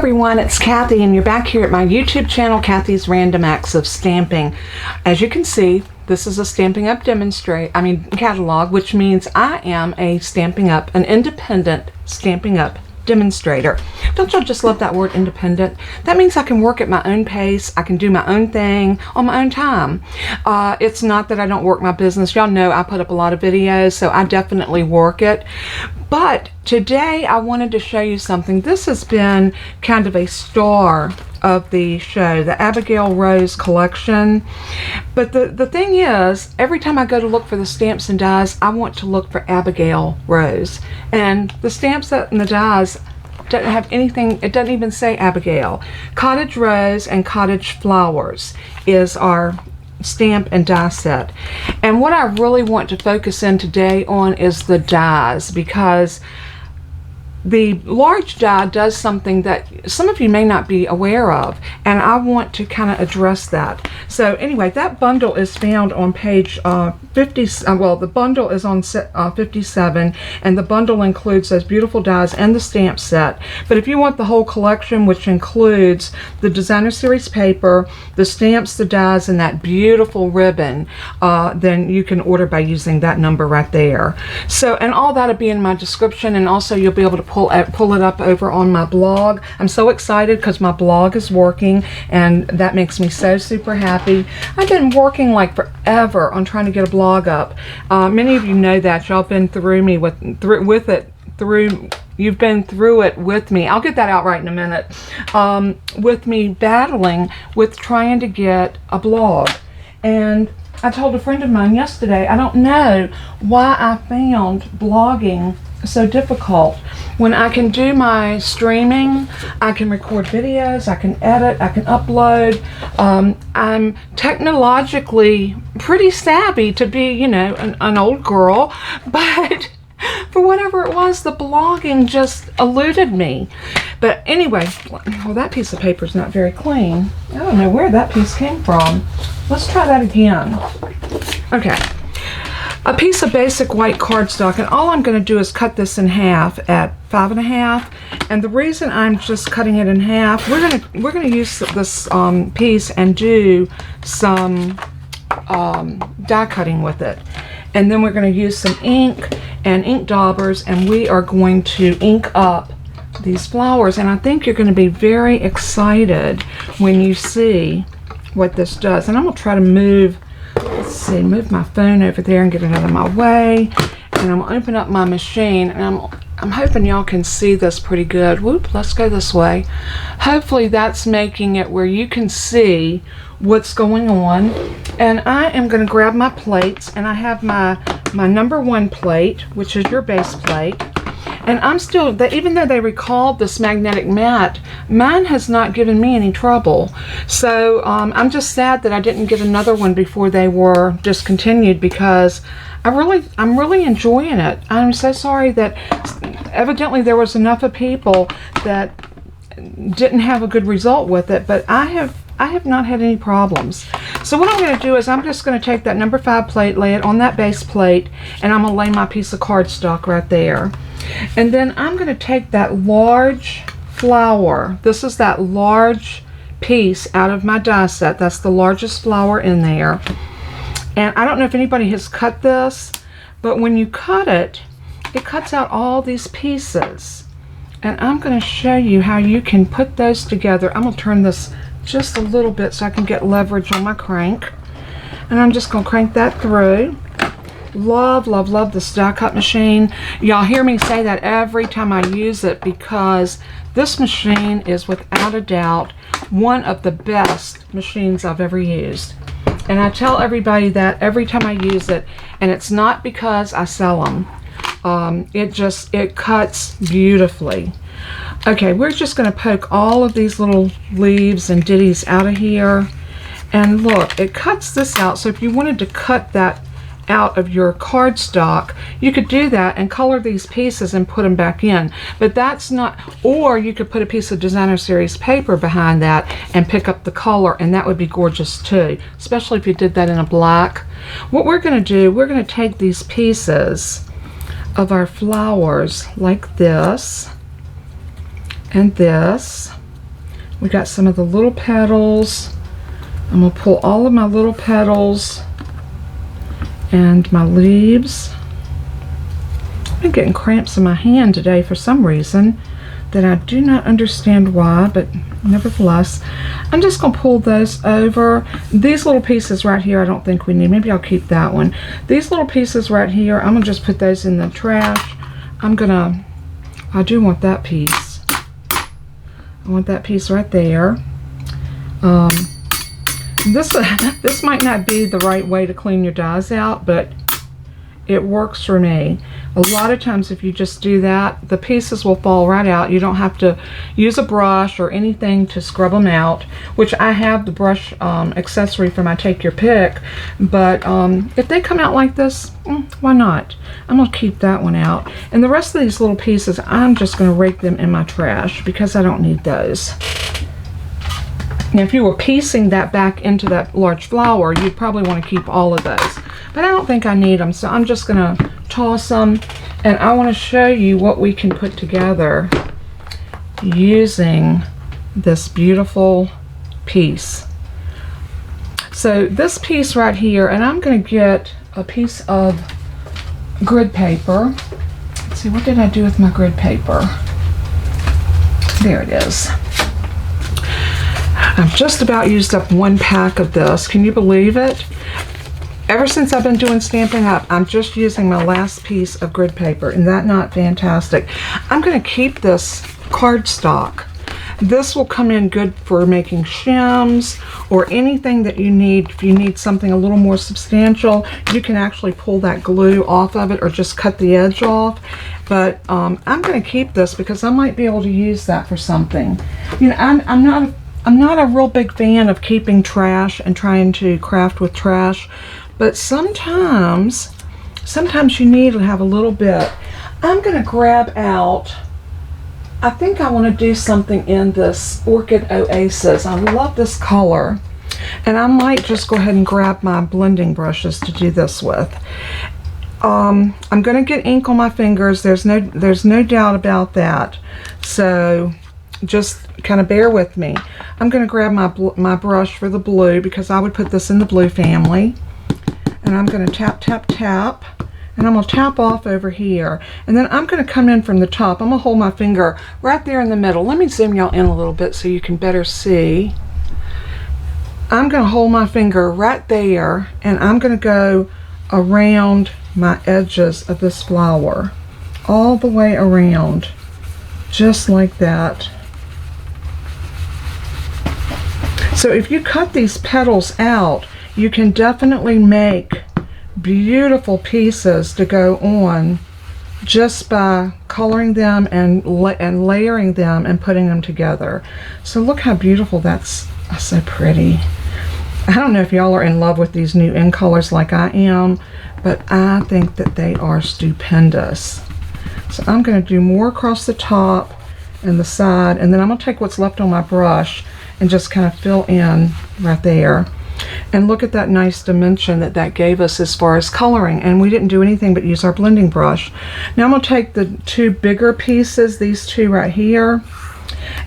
everyone, it's Kathy and you're back here at my YouTube channel, Kathy's Random Acts of Stamping. As you can see, this is a Stampin' Up! Catalog, which means I am an independent Stampin' Up! Demonstrator. Don't y'all just love that word, independent? That means I can work at my own pace, I can do my own thing on my own time. It's not that I don't work my business. Y'all know I put up a lot of videos, so I definitely work it. But today I wanted to show you something. This has been kind of a star of the show, the Abigail Rose collection. But the thing is, every time I go to look for the stamps and dies, I want to look for Abigail Rose. And the stamps and the dies doesn't have anything, it doesn't even say Abigail. Cottage Rose and Cottage Flowers is our stamp and die set. And what I really want to focus in today on is the dies, because the large die does something that some of you may not be aware of, and I want to kind of address that. So anyway, that bundle is found on page 50, well, the bundle is on 57, and the bundle includes those beautiful dies and the stamp set. But if you want the whole collection, which includes the designer series paper, the stamps, the dies, and that beautiful ribbon, then you can order by using that number right there. So, and all that'll be in my description, and also you'll be able to pull it up over on my blog. I'm so excited because my blog is working, and that makes me so super happy. I've been working like forever on trying to get a blog up. Many of you know that. Y'all been through me you've been through it with me. I'll get that out right in a minute. With me battling with trying to get a blog. And I told a friend of mine yesterday, I don't know why I found blogging so difficult. When I can do my streaming, I can record videos, I can edit, I can upload. I'm technologically pretty savvy to be, you know, an old girl, but for whatever it was, the blogging just eluded me. But anyway, well, that piece of paper is not very clean. I don't know where that piece came from. Let's try that again. Okay. A piece of basic white cardstock, and all I'm going to do is cut this in half at 5.5. And the reason I'm just cutting it in half, we're going to use this piece and do some die cutting with it. And then we're going to use some ink and ink daubers, and we are going to ink up these flowers. And I think you're going to be very excited when you see what this does. And I'm going to try to move my phone over there and get it out of my way. And I'm gonna open up my machine, and I'm hoping y'all can see this pretty good. Whoop, let's go this way. Hopefully that's making it where you can see what's going on. And I am gonna grab my plates, and I have my number 1 plate, which is your base plate. And I'm still, even though they recalled this magnetic mat, mine has not given me any trouble. So I'm just sad that I didn't get another one before they were discontinued, because I'm really enjoying it. I'm so sorry that evidently there was enough of people that didn't have a good result with it, but I have not had any problems. So what I'm going to do is I'm just going to take that number 5 plate, lay it on that base plate, and I'm going to lay my piece of cardstock right there. And then I'm going to take that large flower. This is that large piece out of my die set. That's the largest flower in there. And I don't know if anybody has cut this, but when you cut it, it cuts out all these pieces. And I'm going to show you how you can put those together. I'm going to turn this just a little bit so I can get leverage on my crank. And I'm just going to crank that through. Love, love, love this die cut machine. Y'all hear me say that every time I use it, because this machine is without a doubt one of the best machines I've ever used. And I tell everybody that every time I use it, and it's not because I sell them. It cuts beautifully. Okay, we're just going to poke all of these little leaves and ditties out of here. And look, it cuts this out. So if you wanted to cut that out of your cardstock, you could do that and color these pieces and put them back in. But that's not, or you could put a piece of designer series paper behind that and pick up the color, and that would be gorgeous too, especially if you did that in a black. What we're going to do, we're going to take these pieces of our flowers like this and this, We got some of the little petals. I'm going to pull all of my little petals and my leaves. I've been getting cramps in my hand today for some reason that I do not understand why, but nevertheless, I'm just going to pull those over. These little pieces right here I don't think we need. Maybe I'll keep that one. These little pieces right here, I'm going to just put those in the trash. I do want that piece. I want that piece right there. This might not be the right way to clean your dies out, but it works for me. A lot of times if you just do that, the pieces will fall right out. You don't have to use a brush or anything to scrub them out, which I have the brush accessory for my Take Your Pick, but if they come out like this, why not? I'm going to keep that one out. And the rest of these little pieces, I'm just going to rake them in my trash because I don't need those. Now, if you were piecing that back into that large flower, you'd probably want to keep all of those. But I don't think I need them, so I'm just going to toss them. And I want to show you what we can put together using this beautiful piece. So this piece right here, and I'm going to get a piece of grid paper. Let's see, what did I do with my grid paper? There it is. I've just about used up one pack of this. Can you believe it? Ever since I've been doing Stampin' Up, I'm just using my last piece of grid paper. Isn't that not fantastic? I'm going to keep this cardstock. This will come in good for making shims or anything that you need. If you need something a little more substantial, you can actually pull that glue off of it or just cut the edge off. But I'm going to keep this because I might be able to use that for something. You know, I'm not a real big fan of keeping trash and trying to craft with trash, but sometimes you need to have a little bit. I'm going to grab out, I think I want to do something in this Orchid Oasis. I love this color, and I might just go ahead and grab my blending brushes to do this with. I'm going to get ink on my fingers. There's no doubt about that. So just kind of bear with me. I'm going to grab my brush for the blue because I would put this in the blue family. And I'm going to tap, tap, tap. And I'm going to tap off over here. And then I'm going to come in from the top. I'm going to hold my finger right there in the middle. Let me zoom y'all in a little bit so you can better see. I'm going to hold my finger right there. And I'm going to go around my edges of this flower. All the way around. Just like that. So if you cut these petals out, you can definitely make beautiful pieces to go on just by coloring them and layering them and putting them together. So look how beautiful that's so pretty. I don't know if y'all are in love with these new In-Colors like I am, but I think that they are stupendous. So I'm going to do more across the top and the side, and then I'm going to take what's left on my brush and just kind of fill in right there. And look at that nice dimension that gave us as far as coloring, and we didn't do anything but use our blending brush. Now I'm going to take the two bigger pieces, these two right here,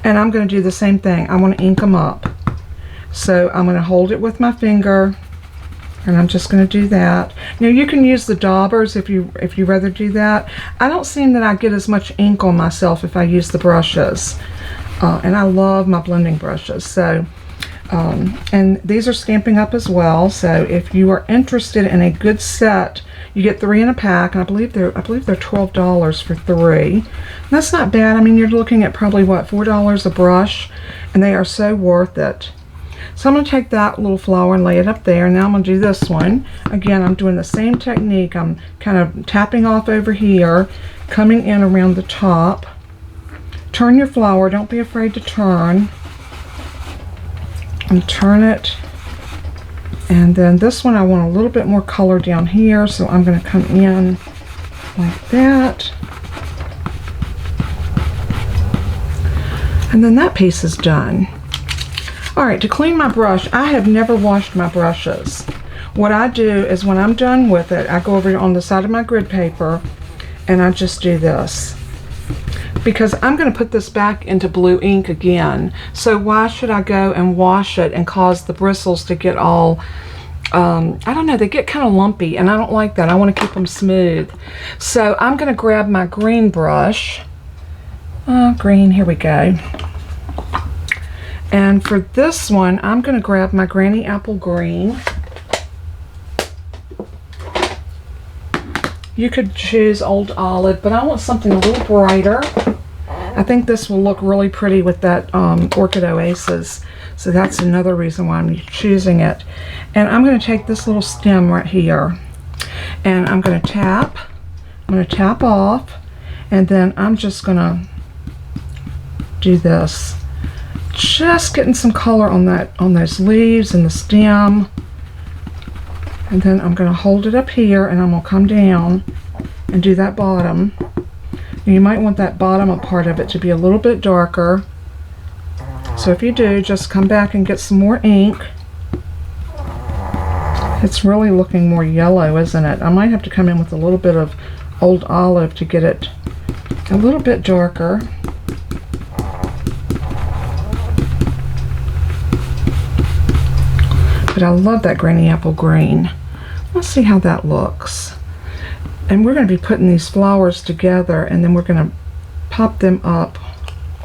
and I'm going to do the same thing. I want to ink them up. So I'm going to hold it with my finger, and I'm just going to do that. Now you can use the daubers if you rather do that. I don't seem that I get as much ink on myself if I use the brushes. And I love my blending brushes. So, and these are Stampin' Up as well. So if you are interested in a good set, you get 3 in a pack, and I believe they're $12 for 3. That's not bad. I mean, you're looking at probably what, $4 a brush, and they are so worth it. So I'm going to take that little flower and lay it up there. Now I'm going to do this one. Again, I'm doing the same technique. I'm kind of tapping off over here, coming in around the top. Turn your flower. Don't be afraid to turn. And turn it. And then this one I want a little bit more color down here, so I'm going to come in like that. And then that piece is done. Alright, to clean my brush, I have never washed my brushes. What I do is when I'm done with it, I go over on the side of my grid paper and I just do this. because I'm going to put this back into blue ink again. So why should I go and wash it and cause the bristles to get all, I don't know, they get kind of lumpy, and I don't like that. I want to keep them smooth. So I'm going to grab my green brush. Green, here we go. And for this one, I'm going to grab my Granny Apple Green. You could choose Old Olive, but I want something a little brighter. I think this will look really pretty with that Orchid Oasis. So that's another reason why I'm choosing it. And I'm going to take this little stem right here, and I'm going to tap. I'm going to tap off, and then I'm just going to do this. Just getting some color on those leaves and the stem. And then I'm going to hold it up here, and I'm going to come down and do that bottom. And you might want that bottom part of it to be a little bit darker. So if you do, just come back and get some more ink. It's really looking more yellow, isn't it? I might have to come in with a little bit of Old Olive to get it a little bit darker. But I love that Granny Apple Green. Let's see how that looks. And we're going to be putting these flowers together, and then we're going to pop them up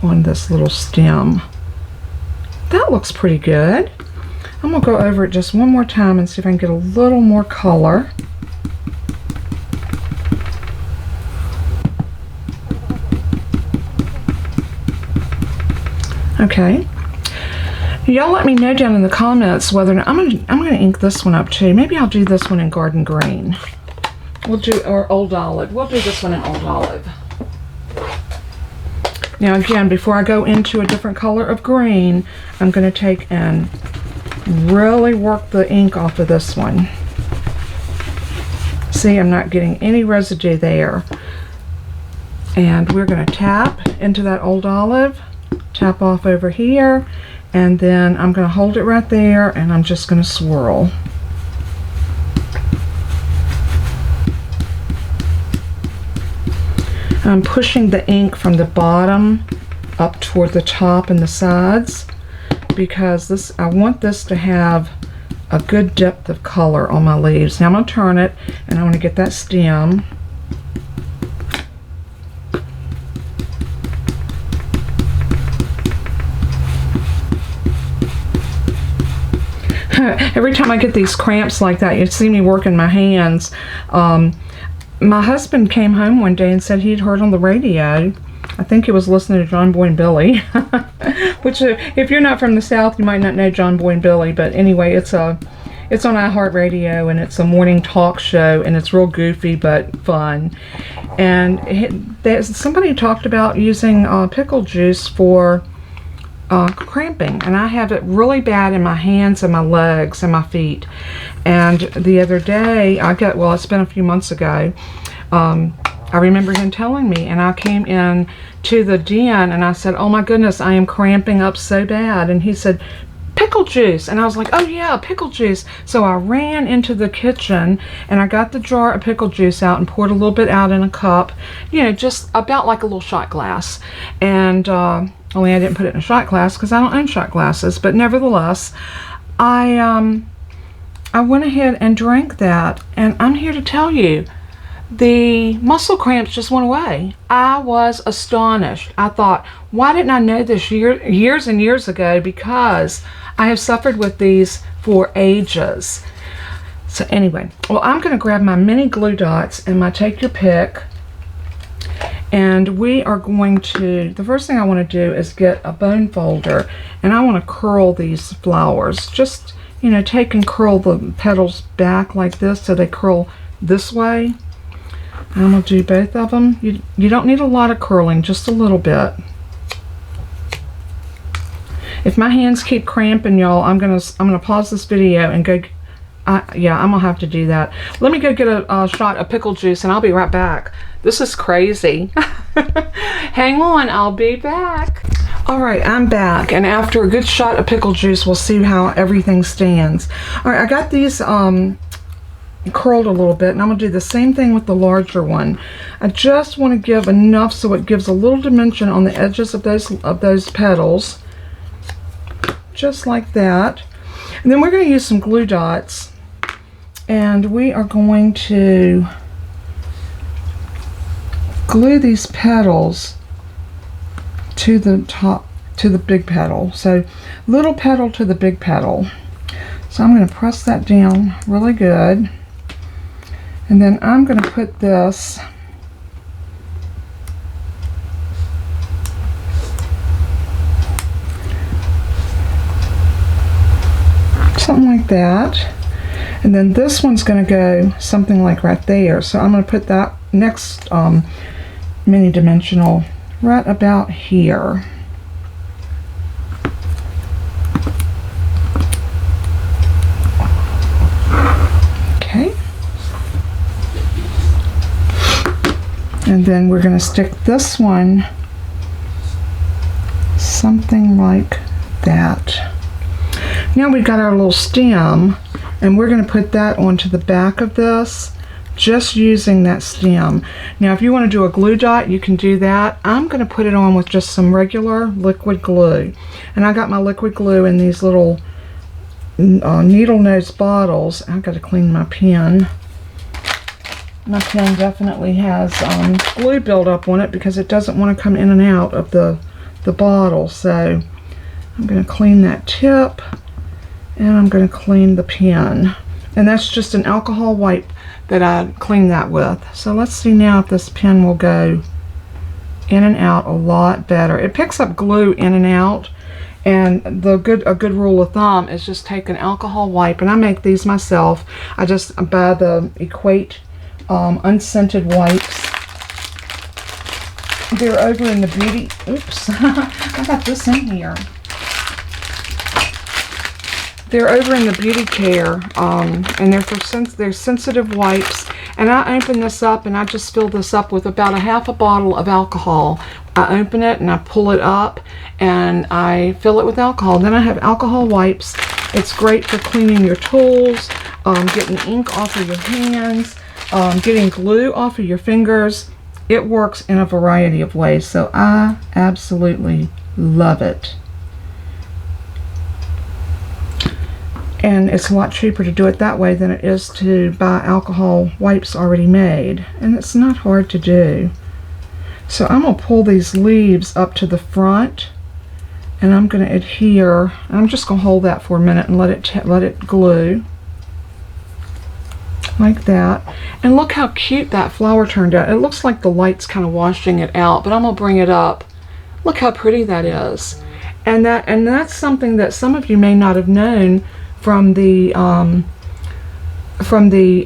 on this little stem. That looks pretty good. I'm going to go over it just one more time and see if I can get a little more color. Okay. Y'all let me know down in the comments whether or not I'm gonna ink this one up too. Maybe I'll do this one in Garden Green. Or Old Olive. We'll do this one in Old Olive. Now again, before I go into a different color of green, I'm gonna take and really work the ink off of this one. See, I'm not getting any residue there. And we're gonna tap into that Old Olive, tap off over here, and then I'm going to hold it right there, and I'm just going to swirl. I'm pushing the ink from the bottom up toward the top and the sides, because I want this to have a good depth of color on my leaves. Now I'm going to turn it, and I want to get that stem. Every time I get these cramps like that, you see me working my hands. My husband came home one day and said he'd heard on the radio, I think he was listening to John Boy and Billy, which if you're not from the South, you might not know John Boy and Billy, but anyway, it's on iHeartRadio, and it's a morning talk show, and it's real goofy but fun. And somebody talked about using pickle juice for cramping, and I have it really bad in my hands and my legs and my feet. And the other day it's been a few months ago, I remember him telling me, and I came in to the den and I said, oh my goodness, I am cramping up so bad. And he said, pickle juice. And I was like, oh yeah, pickle juice. So I ran into the kitchen and I got the jar of pickle juice out and poured a little bit out in a cup, just about like a little shot glass. And only I didn't put it in a shot glass because I don't own shot glasses, but nevertheless, I went ahead and drank that, and I'm here to tell you, the muscle cramps just went away. I was astonished. I thought, why didn't I know this years and years ago? Because I have suffered with these for ages. So anyway, well, I'm going to grab my mini glue dots and my Take Your Pick. And we are going to, the first thing I want to do is get a bone folder, and I want to curl these flowers. Just, take and curl the petals back like this so they curl this way. And I'm going to do both of them. You don't need a lot of curling, just a little bit. If my hands keep cramping, y'all, I'm gonna pause this video and go. Yeah, I'm gonna have to do that. Let me go get a shot of pickle juice, and I'll be right back. This is crazy. Hang on, I'll be back. All right, I'm back, and after a good shot of pickle juice, we'll see how everything stands. All right, I got these curled a little bit, and I'm going to do the same thing with the larger one. I just want to give enough so it gives a little dimension on the edges of those petals, just like that. And then we're going to use some glue dots, and we are going to glue these petals to the top, to the big petal. So little petal to the big petal. So I'm going to press that down really good. And then I'm going to put this something like that. And then this one's going to go something like right there. So I'm going to put that next mini dimensional right about here. And then we're going to stick this one something like that. Now we've got our little stem, and we're going to put that onto the back of this, just using that stem. Now if you want to do a glue dot, you can do that. I'm going to put it on with just some regular liquid glue. And I got my liquid glue in these little needle nose bottles. I've got to clean my pen. My pen definitely has glue buildup on it because it doesn't want to come in and out of the bottle. So I'm going to clean that tip, and I'm going to clean the pen. And that's just an alcohol wipe that I cleaned that with. So let's see now if this pen will go in and out a lot better. It picks up glue in and out, and a good rule of thumb is just take an alcohol wipe, and I make these myself. I just buy the Equate unscented wipes. They're over in the beauty, oops, I got this in here. They're over in the beauty care, and they're sensitive wipes. And I open this up, and I just fill this up with about a half a bottle of alcohol. I open it and I pull it up, and I fill it with alcohol. Then I have alcohol wipes. It's great for cleaning your tools, getting ink off of your hands, getting glue off of your fingers. It works in a variety of ways, so I absolutely love it. And it's a lot cheaper to do it that way than it is to buy alcohol wipes already made, and it's not hard to do. So I'm going to pull these leaves up to the front, and I'm going to adhere. I'm just going to hold that for a minute and let it glue like that. And look how cute that flower turned out. It looks like the light's kind of washing it out, but I'm going to bring it up. Look how pretty that is. And that's something that some of you may not have known from the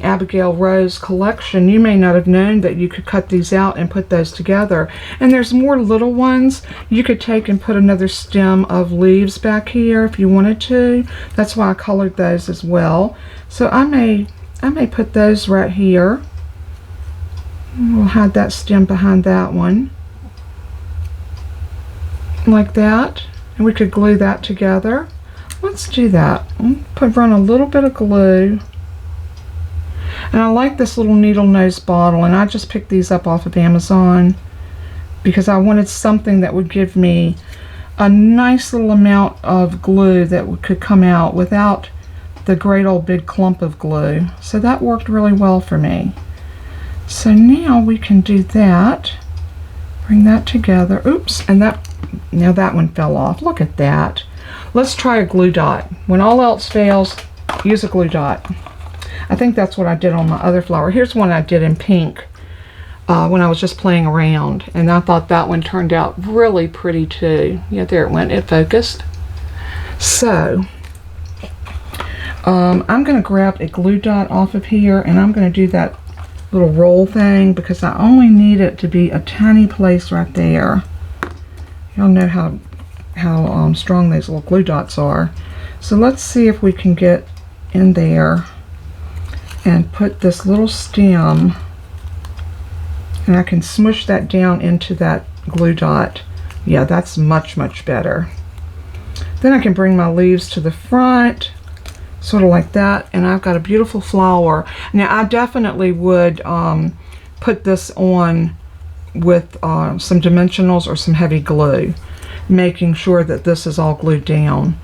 Abigail Rose collection. You may not have known that you could cut these out and put those together. And there's more little ones. You could take and put another stem of leaves back here if you wanted to. That's why I colored those as well. So I may put those right here. We'll hide that stem behind that one, like that. And we could glue that together. Let's do that. Run a little bit of glue. And I like this little needle nose bottle, and I just picked these up off of Amazon because I wanted something that would give me a nice little amount of glue that could come out without the great old big clump of glue. So that worked really well for me. So now we can do that. Bring that together. Oops, and now that one fell off. Look at that. Let's try a glue dot. When all else fails, use a glue dot. I think that's what I did on my other flower. Here's one I did in pink when I was just playing around, and I thought that one turned out really pretty too. Yeah, there it went. It focused. So I'm going to grab a glue dot off of here, and I'm going to do that little roll thing because I only need it to be a tiny place right there. Y'all know how strong these little glue dots are. So let's see if we can get in there and put this little stem, and I can smush that down into that glue dot. Yeah, that's much better. Then I can bring my leaves to the front, sort of like that, and I've got a beautiful flower. Now I definitely would put this on with some dimensionals or some heavy glue, making sure that this is all glued down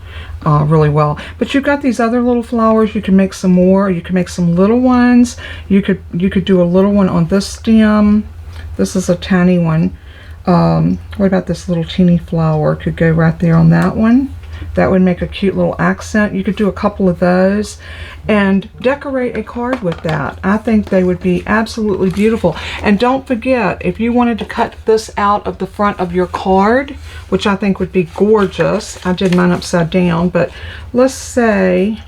really well. But you've got these other little flowers. You can make some more. You can make some little ones. You could do a little one on this stem. This is a tiny one. What about this little teeny flower? Could go right there on that one. That would make a cute little accent. You could do a couple of those and decorate a card with that. I think they would be absolutely beautiful. And don't forget, if you wanted to cut this out of the front of your card, which I think would be gorgeous. I did mine upside down, but let's say,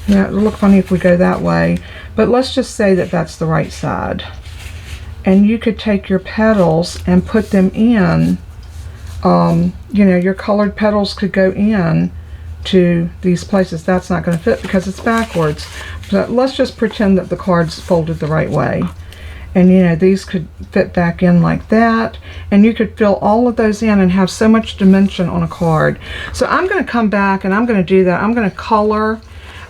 yeah, it'll look funny if we go that way, but let's just say that that's the right side. And you could take your petals and put them in. You know, your colored petals could go in to these places. That's not going to fit because it's backwards. But let's just pretend that the card's folded the right way. And you know, these could fit back in like that. And you could fill all of those in and have so much dimension on a card. So I'm going to come back and I'm going to do that. I'm going to color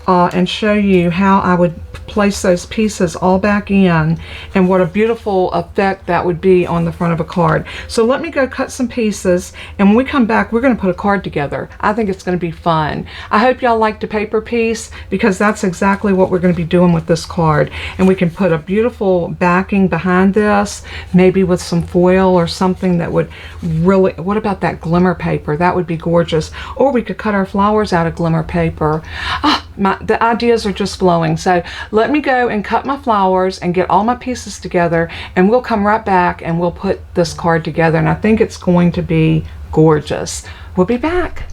and show you how I would place those pieces all back in and what a beautiful effect that would be on the front of a card. So let me go cut some pieces, and when we come back we're going to put a card together. I think it's going to be fun. I hope y'all like the paper piece, because that's exactly what we're going to be doing with this card. And we can put a beautiful backing behind this, maybe with some foil or something that would really, what about that glimmer paper? That would be gorgeous. Or we could cut our flowers out of glimmer paper. The ideas are just flowing. So let me go and cut my flowers and get all my pieces together, and we'll come right back and we'll put this card together, and I think it's going to be gorgeous. We'll be back.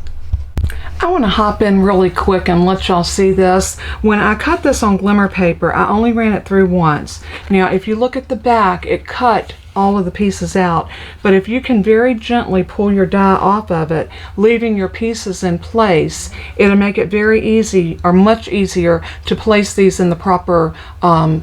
I want to hop in really quick and let y'all see this. When I cut this on glimmer paper, I only ran it through once. Now if you look at the back, it cut all of the pieces out, but if you can very gently pull your die off of it, leaving your pieces in place, it'll make it very easy, or much easier, to place these in the proper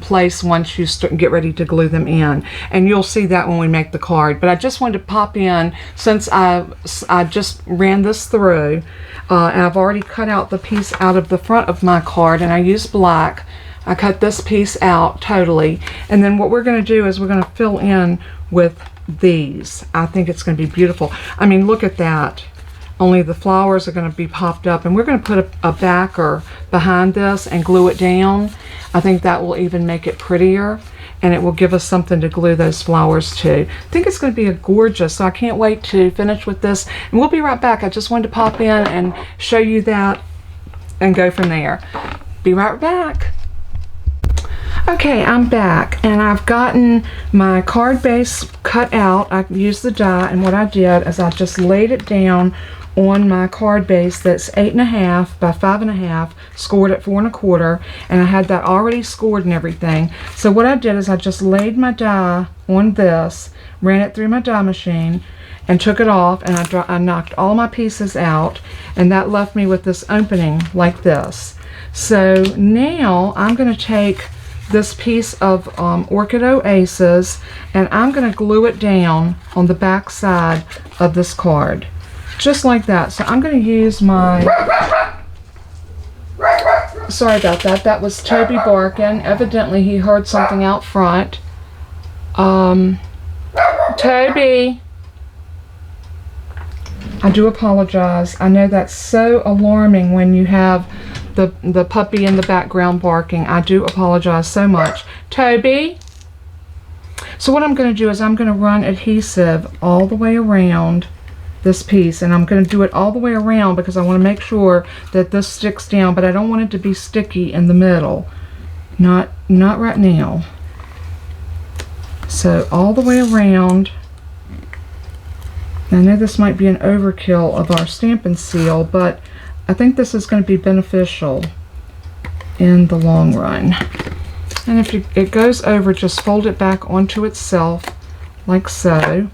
place once you get ready to glue them in. And you'll see that when we make the card. But I just wanted to pop in, since I just ran this through, and I've already cut out the piece out of the front of my card, and I used black. I cut this piece out totally, and then what we're going to do is we're going to fill in with these. I think it's going to be beautiful. I mean, look at that. Only the flowers are going to be popped up, and we're going to put a backer behind this and glue it down. I think that will even make it prettier, and it will give us something to glue those flowers to. I think it's going to be a gorgeous, so I can't wait to finish with this, and we'll be right back. I just wanted to pop in and show you that and go from there. Be right back. Okay, I'm back, and I've gotten my card base cut out. I used the die, and what I did is I just laid it down on my card base that's 8.5 by 5.5, scored at 4 1/4, and I had that already scored and everything. So what I did is I just laid my die on this, ran it through my die machine, and took it off, and I knocked all my pieces out, and that left me with this opening like this. So now I'm going to take this piece of Orchid Oasis, and I'm going to glue it down on the back side of this card, just like that. So I'm going to use my, sorry about that, that was Toby barking. Evidently he heard something out front. Toby, I do apologize. I know that's so alarming when you have the puppy in the background barking. I do apologize so much. Toby! So what I'm going to do is I'm going to run adhesive all the way around this piece, and I'm going to do it all the way around because I want to make sure that this sticks down, but I don't want it to be sticky in the middle. Not right now. So all the way around. I know this might be an overkill of our Stampin' Seal, but I think this is going to be beneficial in the long run. And if it goes over, just fold it back onto itself like so.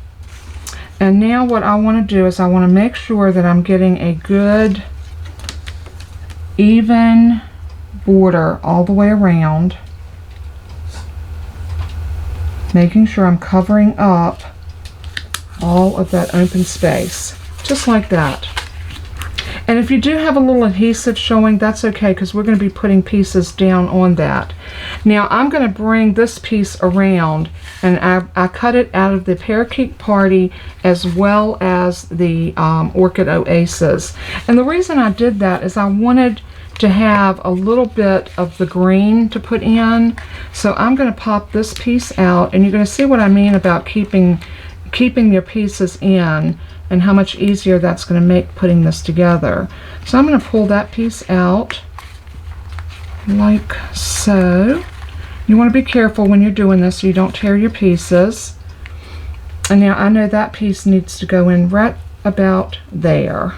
And now what I want to do is I want to make sure that I'm getting a good even border all the way around, making sure I'm covering up all of that open space, just like that. And if you do have a little adhesive showing, that's okay, because we're going to be putting pieces down on that. Now I'm going to bring this piece around, and I cut it out of the Parakeet Party as well as the Orchid Oasis. And the reason I did that is I wanted to have a little bit of the green to put in. So I'm going to pop this piece out, and you're going to see what I mean about keeping your pieces in, and how much easier that's going to make putting this together. So I'm going to pull that piece out like so. You want to be careful when you're doing this so you don't tear your pieces. And now I know that piece needs to go in right about there.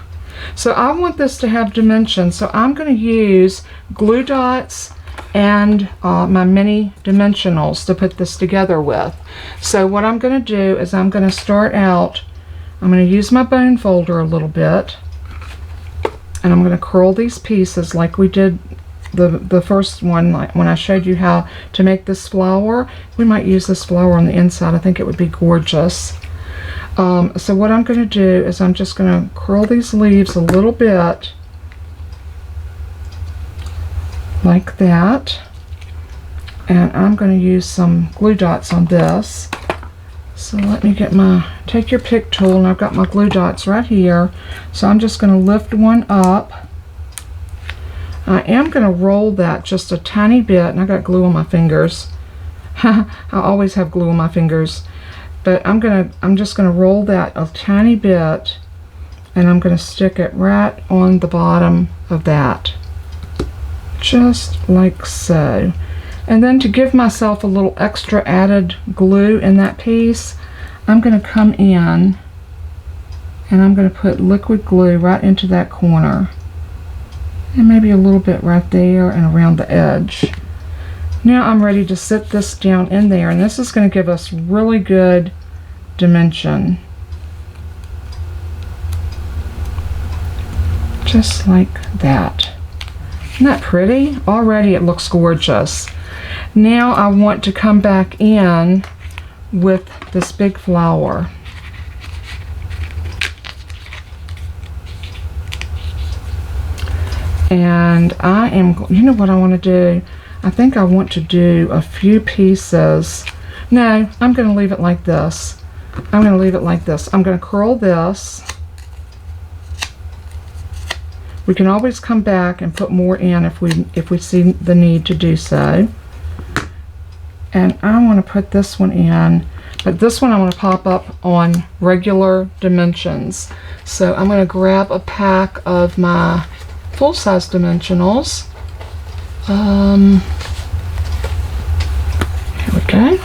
So I want this to have dimension, so I'm going to use glue dots and my mini dimensionals to put this together with. So what I'm going to do is I'm going to start out, I'm going to use my bone folder a little bit, and I'm going to curl these pieces like we did the first one, like when I showed you how to make this flower. We might use this flower on the inside. I think it would be gorgeous. So what I'm going to do is I'm just going to curl these leaves a little bit like that, and I'm going to use some glue dots on this. So let me get take your pick tool, and I've got my glue dots right here. So I'm just going to lift one up. I am going to roll that just a tiny bit, and I got glue on my fingers. I always have glue on my fingers. But I'm just going to roll that a tiny bit, and I'm going to stick it right on the bottom of that. Just like so. And then to give myself a little extra added glue in that piece, I'm going to come in and I'm going to put liquid glue right into that corner. And maybe a little bit right there and around the edge. Now I'm ready to sit this down in there, and this is going to give us really good dimension. Just like that. Isn't that pretty? Already it looks gorgeous. Now I want to come back in with this big flower. And you know what I want to do? I think I want to do a few pieces. No, I'm going to leave it like this. I'm going to leave it like this. I'm going to curl this. We can always come back and put more in if we see the need to do so. And I want to put this one in, but this one I want to pop up on regular dimensions. So I'm going to grab a pack of my full-size dimensionals. Here we go.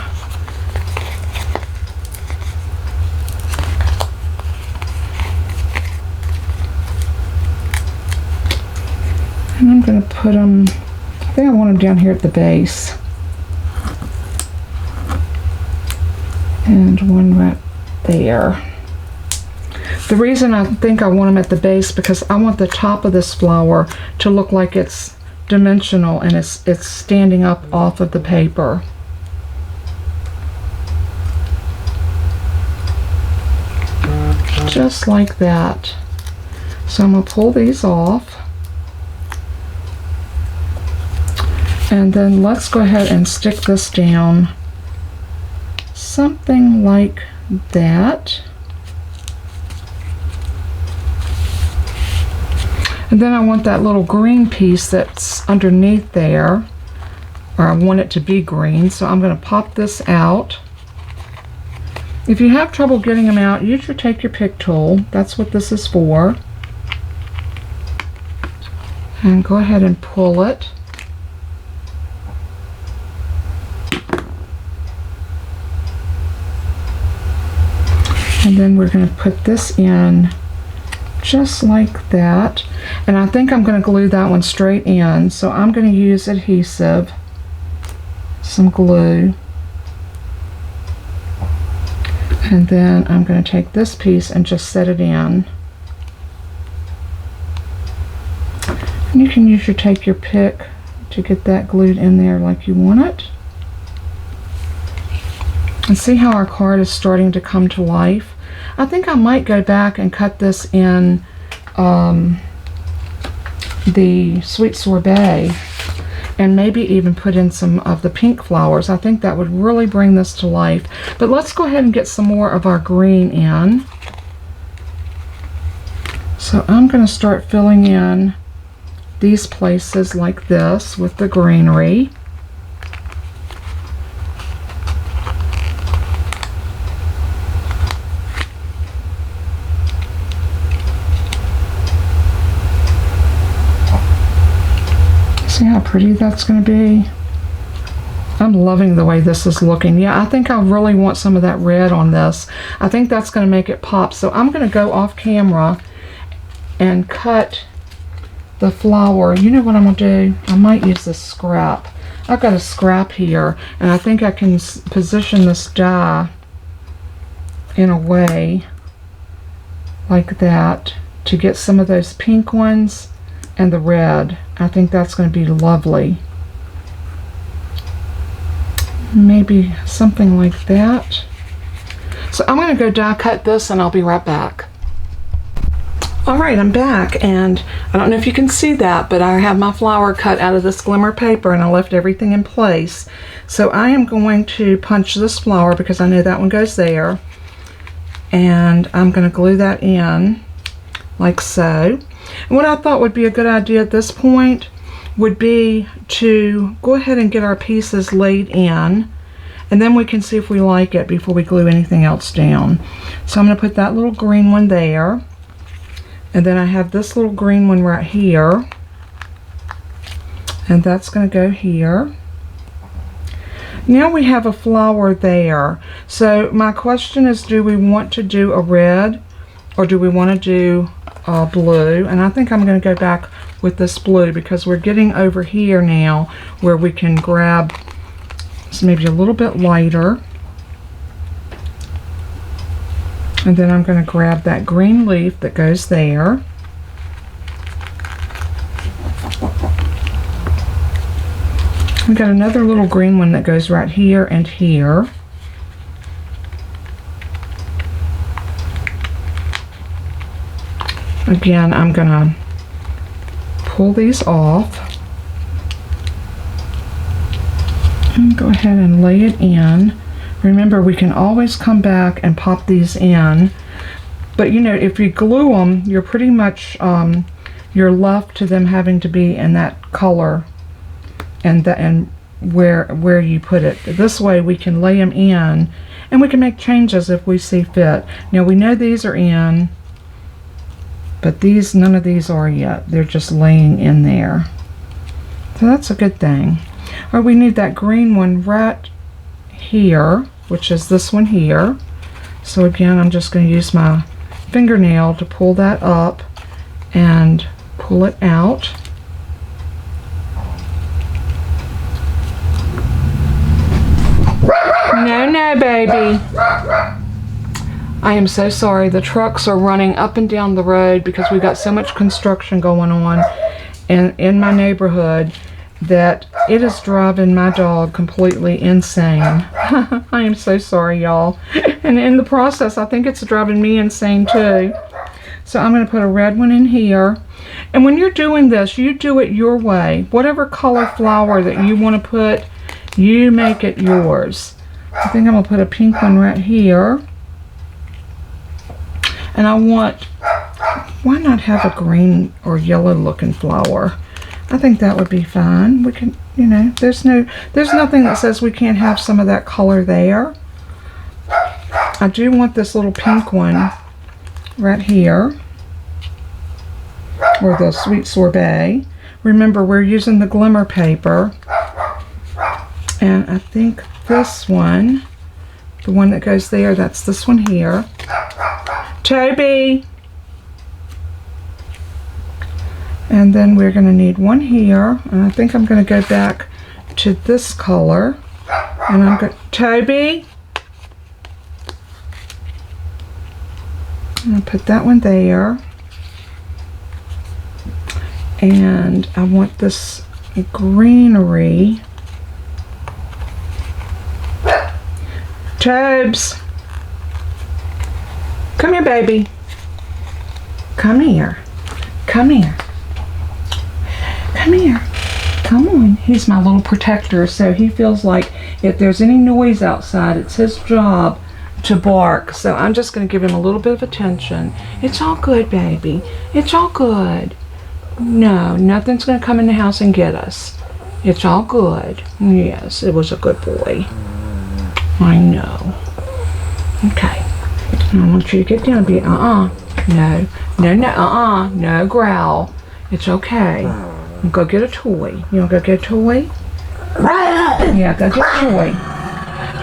And I'm going to put them, I think I want them down here at the base. And one right there. The reason I think I want them at the base because I want the top of this flower to look like it's dimensional and it's standing up off of the paper. Just like that. So I'm going to pull these off. And then let's go ahead and stick this down something like that. And then I want that little green piece that's underneath there, or I want it to be green, so I'm going to pop this out. If you have trouble getting them out, you should take your pick tool. That's what this is for. And go ahead and pull it. And then we're going to put this in just like that. And I think I'm going to glue that one straight in. So I'm going to use adhesive, some glue. And then I'm going to take this piece and just set it in. And you can use take your pick to get that glued in there like you want it. And see how our card is starting to come to life? I think I might go back and cut this in the sweet sorbet and maybe even put in some of the pink flowers. I think that would really bring this to life. But let's go ahead and get some more of our green in. So I'm going to start filling in these places like this with the greenery. See how pretty that's going to be? I'm loving the way this is looking. Yeah, I think I really want some of that red on this. I think that's going to make it pop. So I'm going to go off camera and cut the flower. You know what I'm going to do? I might use this scrap. I've got a scrap here, and I think I can position this die in a way like that to get some of those pink ones and the red. I think that's going to be lovely. Maybe something like that. So I'm going to go die cut this and I'll be right back. Alright, I'm back, and I don't know if you can see that, but I have my flower cut out of this glimmer paper and I left everything in place. So I am going to punch this flower because I know that one goes there, and I'm going to glue that in like so. And what I thought would be a good idea at this point would be to go ahead and get our pieces laid in, and then we can see if we like it before we glue anything else down. So I'm going to put that little green one there, and then I have this little green one right here, and that's going to go here. Now we have a flower there. So my question is, do we want to do a red or do we want to do blue? And I think I'm going to go back with this blue because we're getting over here now where we can grab maybe a little bit lighter. And then I'm going to grab that green leaf that goes there. We got another little green one that goes right here and here. Again, I'm going to pull these off and go ahead and lay it in. Remember, we can always come back and pop these in, but you know, if you glue them, you're pretty much you're left to them having to be in that color and where you put it. This way we can lay them in and we can make changes if we see fit. Now we know these are in, but these, none of these are yet. They're just laying in there. So that's a good thing. Or we need that green one right here, which is this one here. So again, I'm just going to use my fingernail to pull that up and pull it out. No, baby. I am so sorry. The trucks are running up and down the road because we've got so much construction going on in my neighborhood that it is driving my dog completely insane. I am so sorry, y'all. And in the process, I think it's driving me insane too. So I'm going to put a red one in here. And when you're doing this, you do it your way. Whatever color flower that you want to put, you make it yours. I think I'm going to put a pink one right here. And I want, why not have a green or yellow looking flower? I think that would be fine. We can, you know, there's nothing that says we can't have some of that color there. I do want this little pink one right here, or the sweet sorbet. Remember, we're using the glimmer paper, and I think this one, the one that goes there, that's this one here. Toby! And then we're going to need one here, and I think I'm going to go back to this color, and I'm going to, Toby! I'm going to put that one there, and I want this greenery. Tobes! Come here, baby. Come here. Come here. Come here. Come on. He's my little protector, so he feels like if there's any noise outside, it's his job to bark. So I'm just going to give him a little bit of attention. It's all good, baby. It's all good. No, nothing's going to come in the house and get us. It's all good. Yes, it was a good boy. I know. Okay. I want you to get down, be no, no growl. It's okay. Go get a toy. You want to go get a toy? Yeah, go get a toy.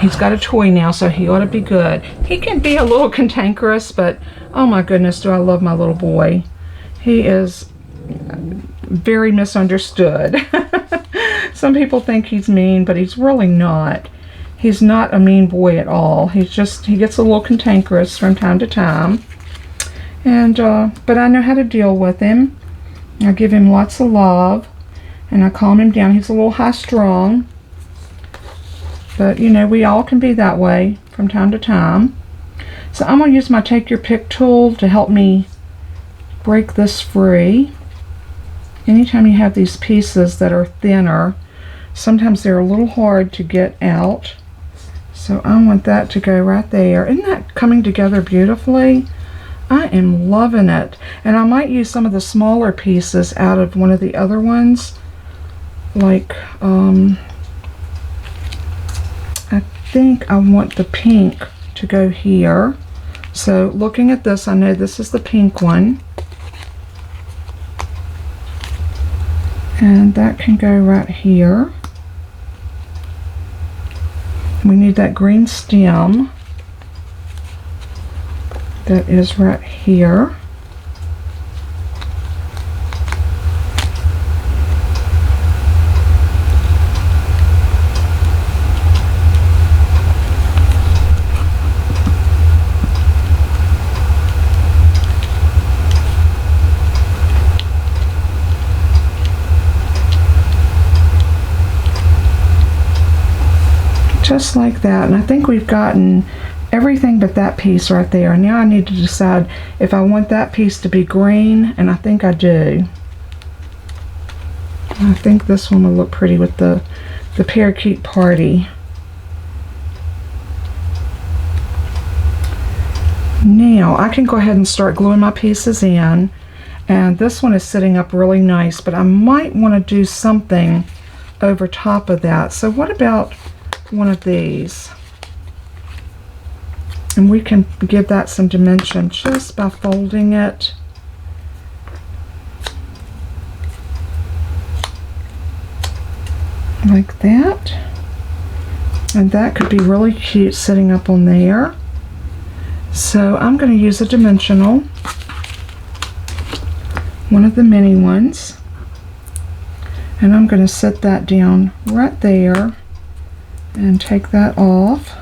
He's got a toy now, so he ought to be good. He can be a little cantankerous, but oh my goodness, do I love my little boy. He is very misunderstood. Some people think he's mean, but he's really not. He's not a mean boy at all. He gets a little cantankerous from time to time. And but I know how to deal with him. I give him lots of love, and I calm him down. He's a little high-strung, but you know, we all can be that way from time to time. So I'm going to use my Take Your Pick tool to help me break this free. Anytime you have these pieces that are thinner, sometimes they're a little hard to get out. So I want that to go right there. Isn't that coming together beautifully? I am loving it. And I might use some of the smaller pieces out of one of the other ones. Like, I think I want the pink to go here. So looking at this, I know this is the pink one. And that can go right here. We need that green stem. That is right here. Just like that, and I think we've gotten everything but that piece right there. Now I need to decide if I want that piece to be green, and I think I do. I think this one will look pretty with the Parakeet Party. Now I can go ahead and start gluing my pieces in, and this one is sitting up really nice, but I might want to do something over top of that. So what about one of these? And we can give that some dimension just by folding it. Like that. And that could be really cute sitting up on there. So I'm going to use a dimensional, one of the mini ones, and I'm going to set that down right there and take that off.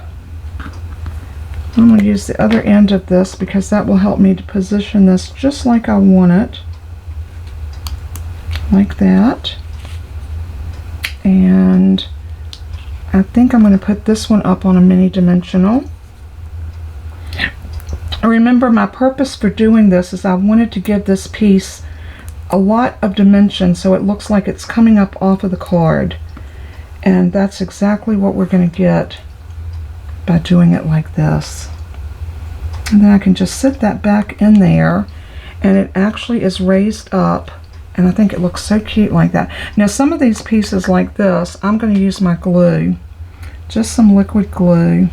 I'm going to use the other end of this because that will help me to position this just like I want it. Like that. And I think I'm going to put this one up on a mini dimensional. Remember, my purpose for doing this is I wanted to give this piece a lot of dimension so it looks like it's coming up off of the card. And that's exactly what we're going to get by doing it like this. And then I can just sit that back in there, and it actually is raised up, and I think it looks so cute like that. Now some of these pieces like this, I'm going to use my glue, just some liquid glue,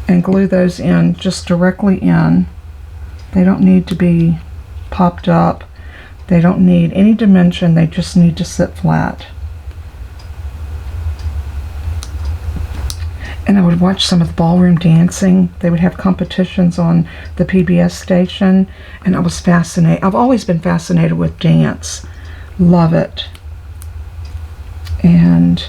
and glue those in just directly in. They don't need to be popped up. They don't need any dimension. They just need to sit flat. And I would watch some of the ballroom dancing. They would have competitions on the PBS station, and I was fascinated. I've always been fascinated with dance. Love it. And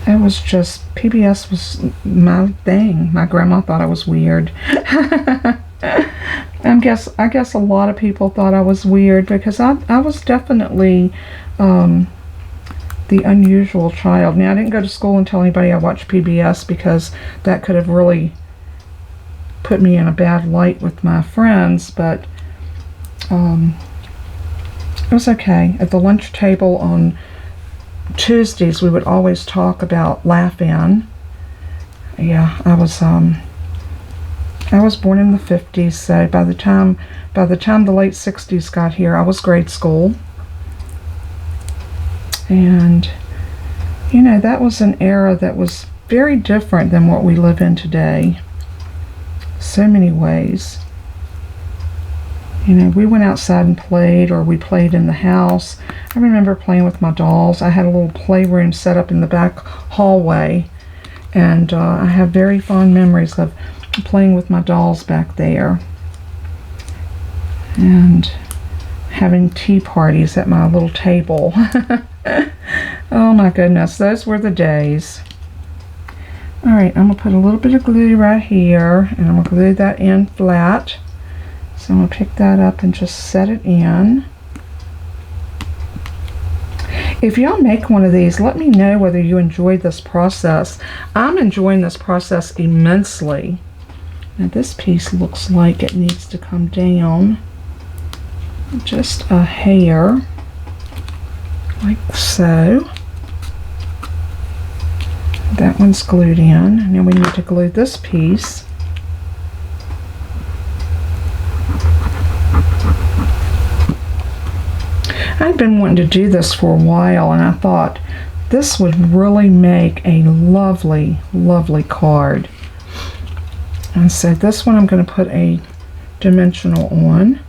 it was just, PBS was my thing. My grandma thought I was weird. I guess a lot of people thought I was weird because I was definitely the unusual child. Now, I didn't go to school and tell anybody I watched PBS because that could have really put me in a bad light with my friends, but It was okay. At the lunch table on Tuesdays, we would always talk about Laugh-In. Yeah, I was born in the 50s, so by the time the late 60s got here, I was grade school. And you know, that was an era that was very different than what we live in today. So many ways. You know, we went outside and played, or we played in the house. I remember playing with my dolls. I had a little playroom set up in the back hallway, and I have very fond memories of playing with my dolls back there and having tea parties at my little table. Oh my goodness, those were the days. Alright, I'm going to put a little bit of glue right here, and I'm going to glue that in flat. So I'm going to pick that up and just set it in. If y'all make one of these, let me know whether you enjoyed this process. I'm enjoying this process immensely. Now this piece looks like it needs to come down just a hair, like so. That one's glued in. Now we need to glue this piece. I've been wanting to do this for a while, and I thought this would really make a lovely, lovely card. And so this one I'm going to put a dimensional on.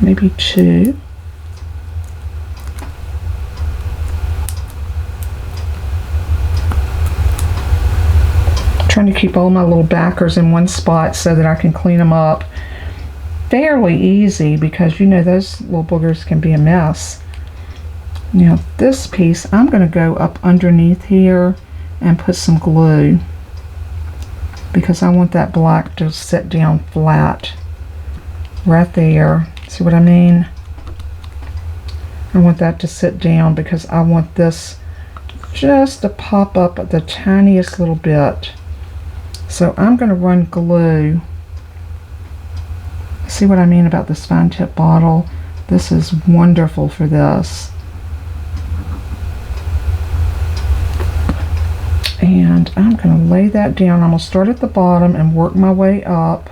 Maybe 2. Trying to keep all my little backers in one spot so that I can clean them up fairly easy, because you know those little boogers can be a mess. Now this piece I'm going to go up underneath here and put some glue, because I want that black to sit down flat right there. See what I mean? I want that to sit down because I want this just to pop up the tiniest little bit. So I'm going to run glue. See what I mean about this fine tip bottle? This is wonderful for this. And I'm going to lay that down. I'm going to start at the bottom and work my way up,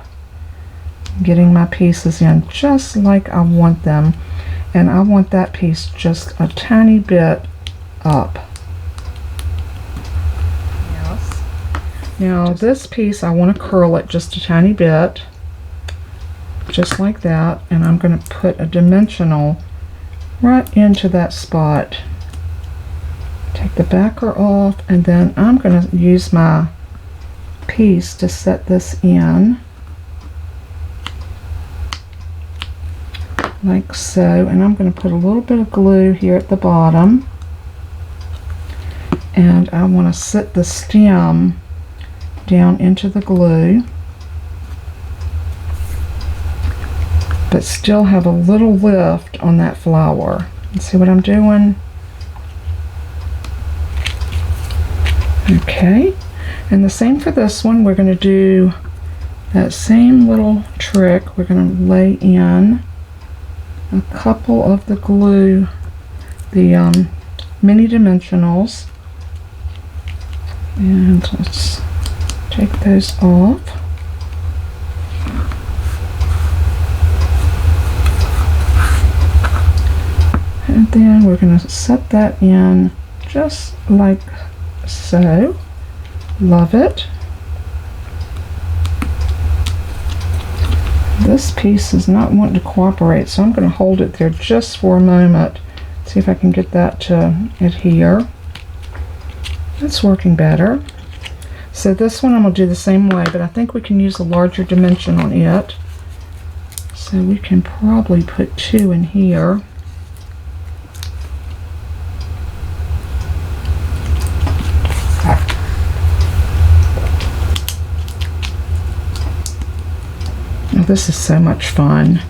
getting my pieces in just like I want them. And I want that piece just a tiny bit up. Yes. Now this piece I want to curl it just a tiny bit, just like that, and I'm going to put a dimensional right into that spot. Take the backer off, and then I'm going to use my piece to set this in like so, and I'm going to put a little bit of glue here at the bottom, and I want to set the stem down into the glue, but still have a little lift on that flower. See what I'm doing? Okay, and the same for this one. We're going to do that same little trick. We're going to lay in a couple of the glue, the mini dimensionals, and let's take those off. And then we're going to set that in just like so. Love it. This piece is not wanting to cooperate, so I'm going to hold it there just for a moment. See if I can get that to adhere. It's working better. So this one I'm going to do the same way, but I think we can use a larger dimension on it. So we can probably put 2 in here. Oh, this is so much fun.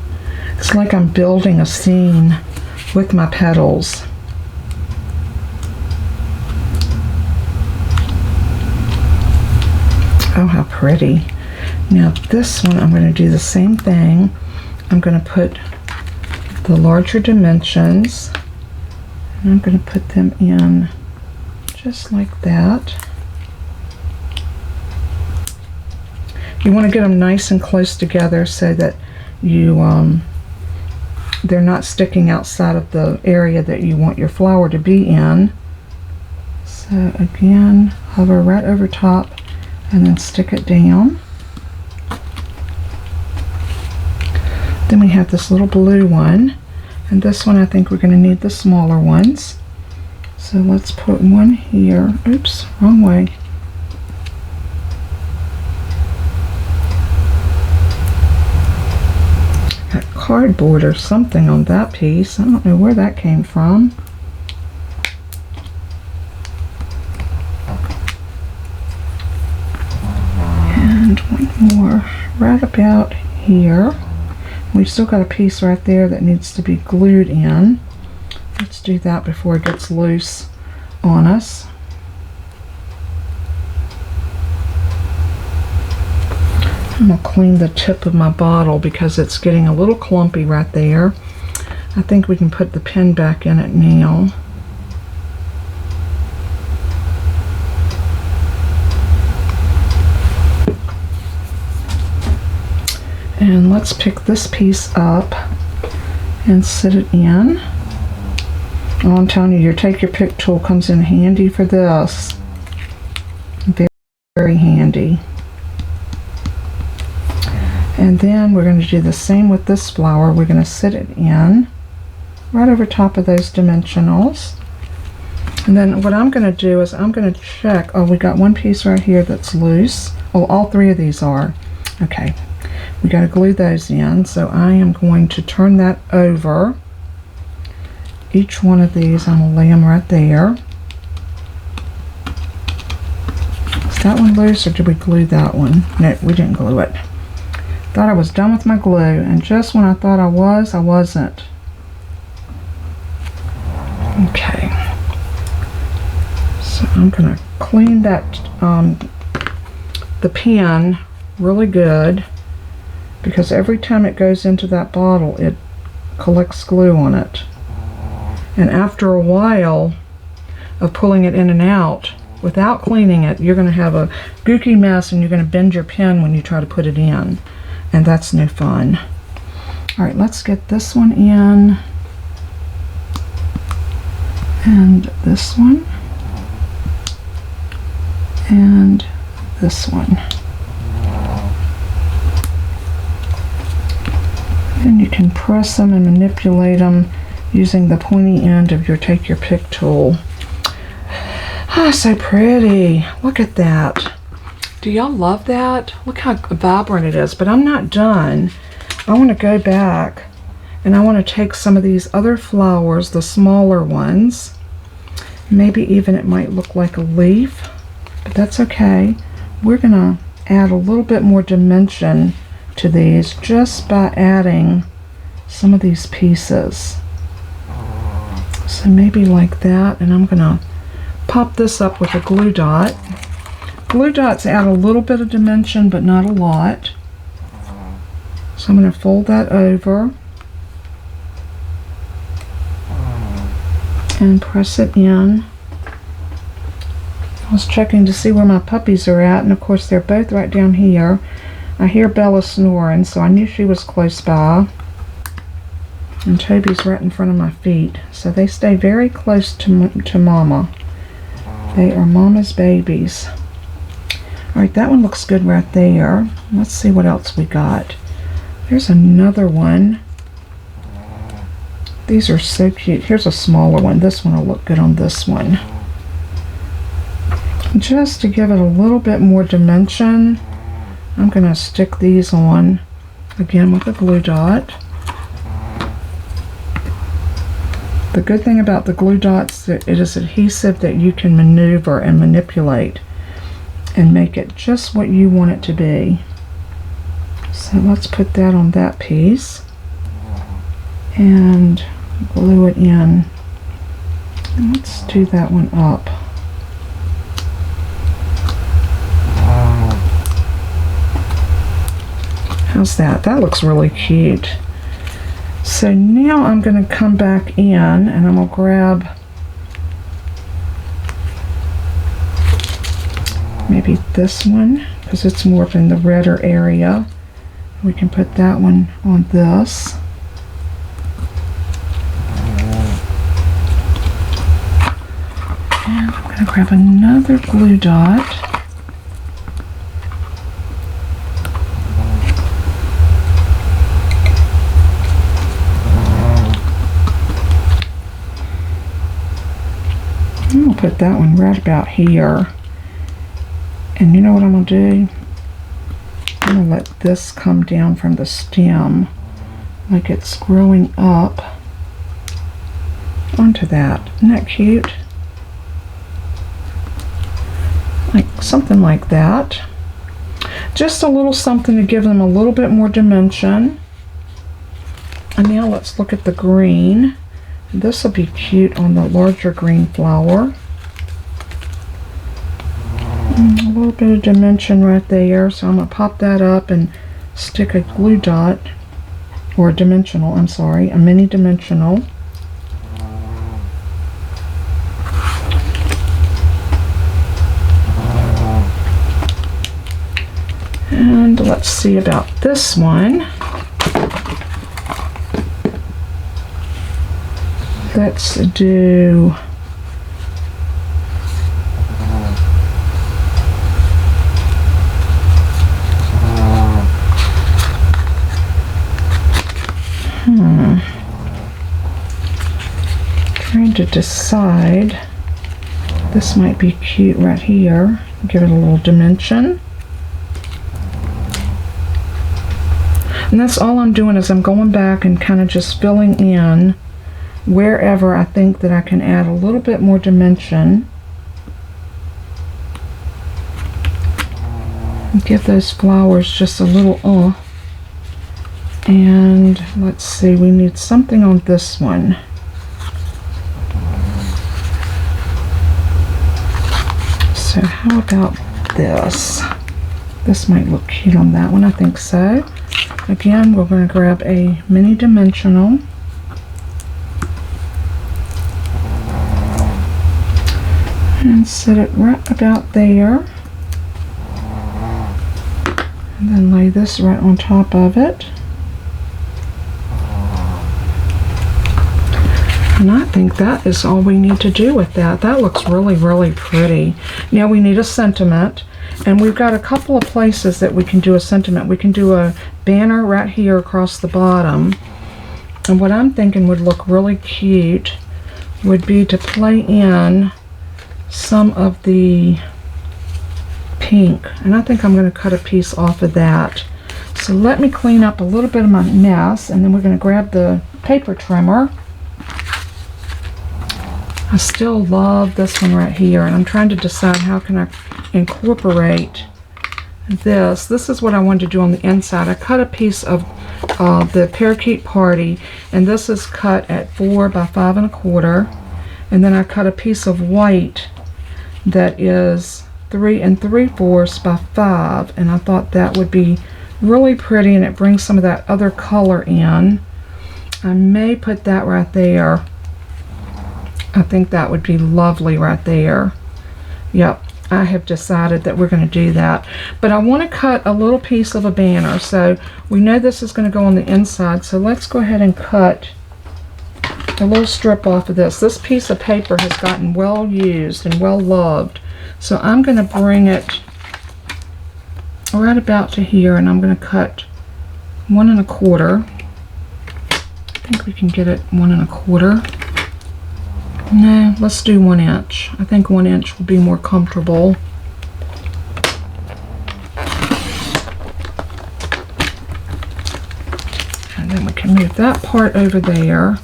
It's like I'm building a scene with my petals. Oh, how pretty. Now this one I'm going to do the same thing. I'm going to put the larger dimensions. And I'm going to put them in just like that. You want to get them nice and close together so that you they're not sticking outside of the area that you want your flower to be in. So again, hover right over top and then stick it down. Then we have this little blue one, and this one I think we're going to need the smaller ones. So let's put one here. Oops, wrong way. Got cardboard or something on that piece. I don't know where that came from. And one more right about here. We've still got a piece right there that needs to be glued in. Let's do that before it gets loose on us. I'm going to clean the tip of my bottle because it's getting a little clumpy right there. I think we can put the pen back in it now. And let's pick this piece up and sit it in. Oh, I'm telling you, your take your pick tool comes in handy for this. Very, very handy. And then we're going to do the same with this flower. We're going to sit it in right over top of those dimensionals. And then what I'm going to do is I'm going to check. Oh, we got one piece right here that's loose. Oh, all three of these are. Okay. We got to glue those in, so I am going to turn that over. Each one of these, I'm going to lay them right there. Is that one loose, or did we glue that one? No, we didn't glue it. Thought I was done with my glue, and just when I thought I was, I wasn't. Okay. So I'm going to clean that, the pen really good, because every time it goes into that bottle it collects glue on it, and after a while of pulling it in and out without cleaning it, you're going to have a gooky mess and you're going to bend your pen when you try to put it in, and that's no fun. Alright, let's get this one in, and this one, and this one. And you can press them and manipulate them using the pointy end of your take your pick tool. Ah, so pretty. Look at that. Do y'all love that? Look how vibrant it is. But I'm not done. I want to go back and I want to take some of these other flowers, the smaller ones. Maybe even it might look like a leaf, but that's okay. We're going to add a little bit more dimension to these just by adding some of these pieces. So maybe like that, and I'm gonna pop this up with a glue dot. Glue dots add a little bit of dimension but not a lot. So I'm gonna fold that over and press it in. I was checking to see where my puppies are at, and of course they're both right down here. I hear Bella snoring, so I knew she was close by. And Toby's right in front of my feet, so they stay very close to Mama. They are Mama's babies. Alright, that one looks good right there. Let's see what else we got. There's another one. These are so cute. Here's a smaller one. This one will look good on this one. Just to give it a little bit more dimension, I'm going to stick these on again with a glue dot. The good thing about the glue dots is it is adhesive that you can maneuver and manipulate and make it just what you want it to be. So let's put that on that piece and glue it in. And let's do that one up. How's that? That looks really cute. So now I'm going to come back in and I'm going to grab maybe this one because it's more in the redder area. We can put that one on this. And I'm going to grab another glue dot. I'm going to put that one right about here. And you know what I'm going to do? I'm going to let this come down from the stem like it's growing up onto that. Isn't that cute? Like something like that. Just a little something to give them a little bit more dimension. And now let's look at the green. This will be cute on the larger green flower. A little bit of dimension right there, so I'm going to pop that up and stick a glue dot, or a dimensional, I'm sorry, a mini dimensional. And let's see about this one. Let's do trying to decide. This might be cute right here. Give it a little dimension. And that's all I'm doing is I'm going back and kind of just filling in wherever I think that I can add a little bit more dimension. And give those flowers just a little And let's see, we need something on this one. So how about this? This might look cute on that one, I think so. Again, we're going to grab a mini dimensional. And set it right about there. And then lay this right on top of it. And I think that is all we need to do with that. That looks really, really pretty. Now we need a sentiment. And we've got a couple of places that we can do a sentiment. We can do a banner right here across the bottom. And what I'm thinking would look really cute would be to play in some of the pink. And I think I'm going to cut a piece off of that. So let me clean up a little bit of my mess, and then we're going to grab the paper trimmer. I still love this one right here, and I'm trying to decide how can I incorporate this. This is what I wanted to do on the inside. I cut a piece of the Parakeet Party, and this is cut at 4 by 5 1/4, and then I cut a piece of white that is 3 3/4 by 5, and I thought that would be really pretty, and it brings some of that other color in. I may put that right there. I think that would be lovely right there. Yep, I have decided that we're going to do that. But I want to cut a little piece of a banner. So we know this is going to go on the inside. So let's go ahead and cut a little strip off of this. This piece of paper has gotten well used and well loved. So I'm going to bring it right about to here, and I'm going to cut 1 1/4. I think we can get it 1 1/4. No, let's do 1 inch. I think 1 inch will be more comfortable. And then we can move that part over there,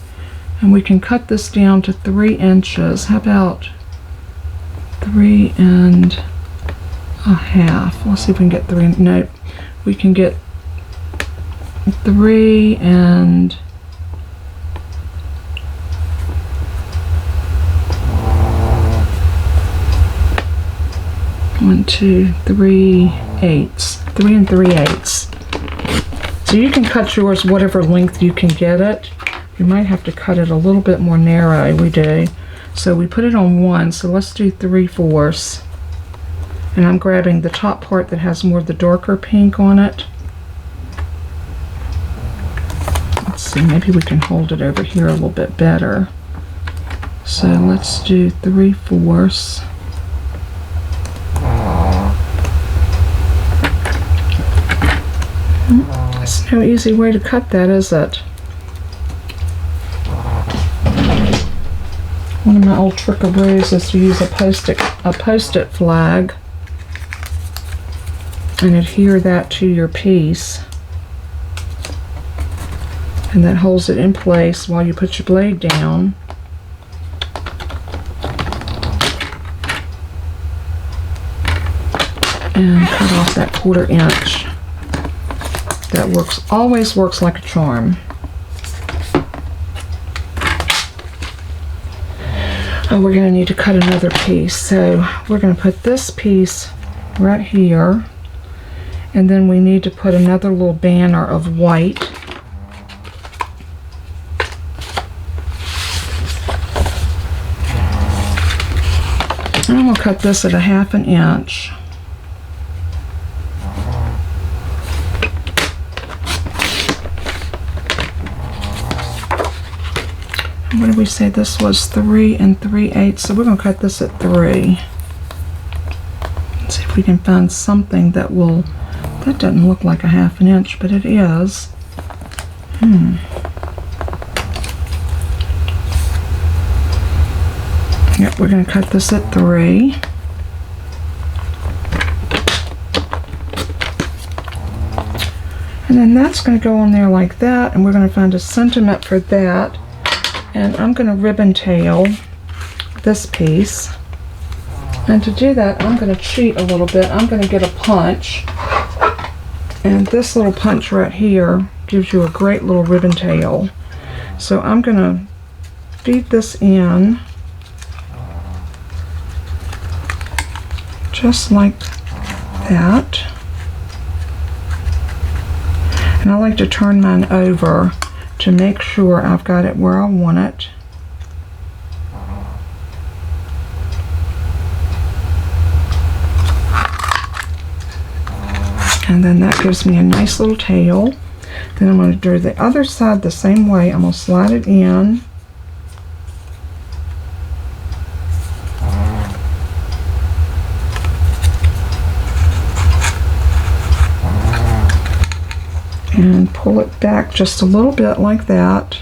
and we can cut this down to 3 inches. How about 3 1/2? Let's see if we can get 3. Nope, we can get 3 and 1, 2, 3/8. 3 3/8. So you can cut yours whatever length you can get it. You might have to cut it a little bit more narrow, we do. So we put it on 1, so let's do 3/4. And I'm grabbing the top part that has more of the darker pink on it. Let's see, maybe we can hold it over here a little bit better. So let's do 3/4. There's no easy way to cut that, is it? One of my old trick-a-roos is to use a post-it flag and adhere that to your piece. And that holds it in place while you put your blade down. And cut off that 1/4 inch. That always works like a charm. Oh, we're going to need to cut another piece. So we're going to put this piece right here. And then we need to put another little banner of white. And I'm going to cut this at 1/2 inch. What did we say this was? 3 3/8. So we're going to cut this at 3. Let's see if we can find something that will... That doesn't look like 1/2 inch, but it is. Yep, we're going to cut this at 3. And then that's going to go on there like that, and we're going to find a sentiment for that. And I'm going to ribbon tail this piece. And to do that, I'm going to cheat a little bit. I'm going to get a punch. And this little punch right here gives you a great little ribbon tail. So I'm going to feed this in just like that. And I like to turn mine over to make sure I've got it where I want it. And then that gives me a nice little tail. Then I'm going to do the other side the same way. I'm going to slide it in. And pull it back just a little bit like that.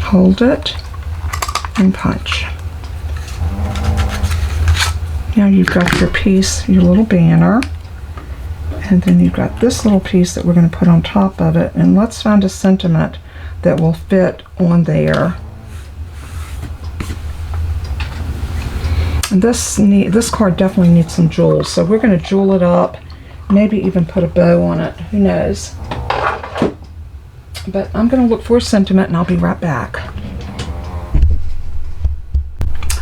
Hold it and punch. Now you've got your piece, your little banner. And then you've got this little piece that we're going to put on top of it. And let's find a sentiment that will fit on there. And this card definitely needs some jewels. So we're going to jewel it up. Maybe even put a bow on it. Who knows? But I'm going to look for a sentiment and I'll be right back.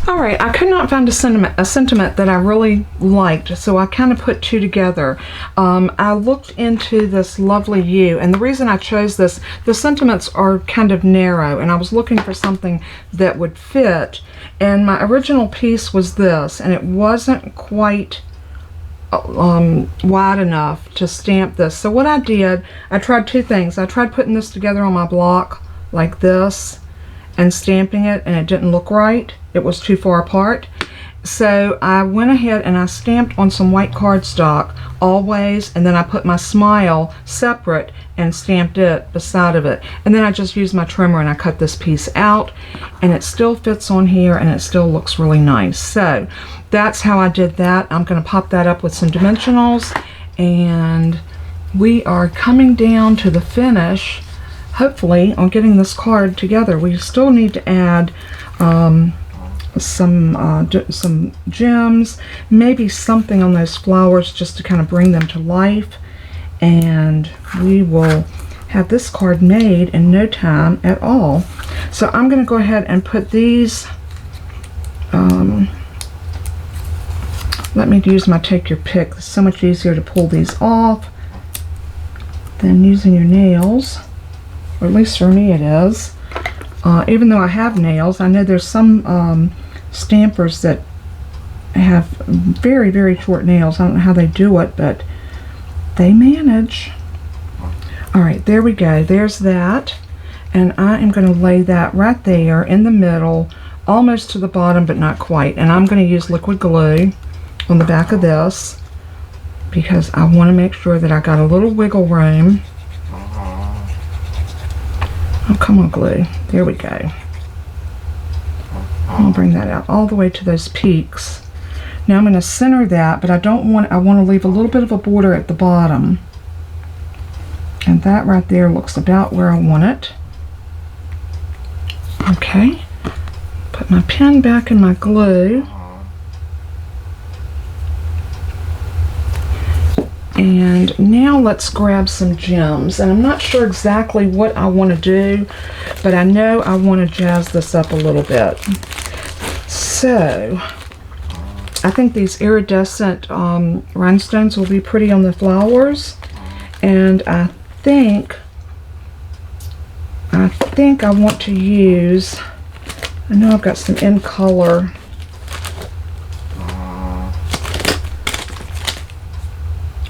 Alright, I could not find a sentiment that I really liked, so I kind of put two together. I looked into this lovely U, and the reason I chose this, the sentiments are kind of narrow, and I was looking for something that would fit. And my original piece was this, and it wasn't quite wide enough to stamp this. So what I did, I tried two things. I tried putting this together on my block like this and stamping it, and it didn't look right. It was too far apart. So I went ahead and I stamped on some white cardstock always, and then I put my smile separate and stamped it beside of it. And then I just used my trimmer and I cut this piece out, and it still fits on here and it still looks really nice. So that's how I did that. I'm going to pop that up with some dimensionals, and we are coming down to the finish, hopefully, on getting this card together. We still need to add some gems, maybe something on those flowers just to kind of bring them to life, and we will have this card made in no time at all. So I'm going to go ahead and put these, let me use my take your pick. It's so much easier to pull these off. than using your nails, or at least for me it is. Even though I have nails, I know there's some stampers that have very, very short nails. I don't know how they do it, but they manage. Alright, there we go. There's that. And I am going to lay that right there in the middle, almost to the bottom, but not quite. And I'm going to use liquid glue on the back of this because I want to make sure that I got a little wiggle room. Oh, come on, glue. There we go. I'll bring that out all the way to those peaks. Now I'm going to center that, but I want to leave a little bit of a border at the bottom. And that right there looks about where I want it. Okay. Put my pen back in my glue. And now let's grab some gems. And I'm not sure exactly what I want to do, but I know I want to jazz this up a little bit. So, I think these iridescent rhinestones will be pretty on the flowers. And I think I want to use, I know I've got some In-Color.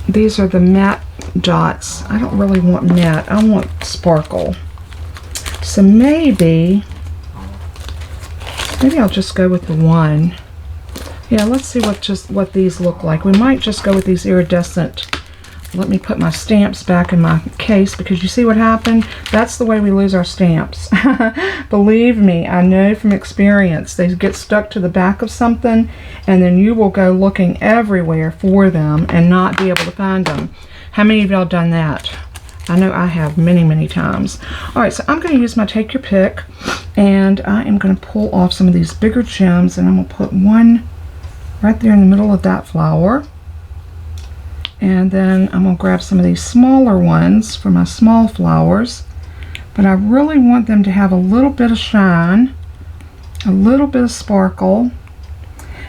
These are the matte dots. I don't really want matte. I want sparkle. So maybe I'll just go with the one. Yeah, let's see what these look like. We might just go with these iridescent. Let me put my stamps back in my case, because you see what happened? That's the way we lose our stamps. Believe me, I know from experience. They get stuck to the back of something, and then you will go looking everywhere for them and not be able to find them. How many of y'all done that? I know I have many, many times. Alright, so I'm going to use my Take Your Pick, and I am going to pull off some of these bigger gems, and I'm going to put one right there in the middle of that flower. And then I'm going to grab some of these smaller ones for my small flowers. But I really want them to have a little bit of shine, a little bit of sparkle.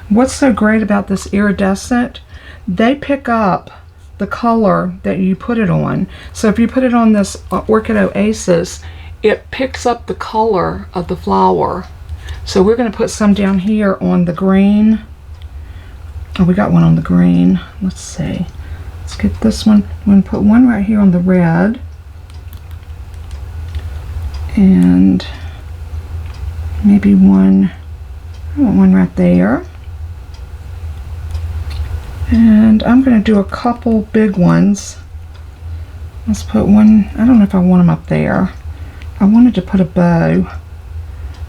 What's so great about this iridescent, they pick up the color that you put it on. So if you put it on this Orchid Oasis, it picks up the color of the flower. So we're going to put some down here on the green. Oh, we got one on the green. Let's see. Let's get this one. I'm going to put one right here on the red. And maybe one, I want one right there. And I'm going to do a couple big ones. Let's put one, I don't know if I want them up there. I wanted to put a bow.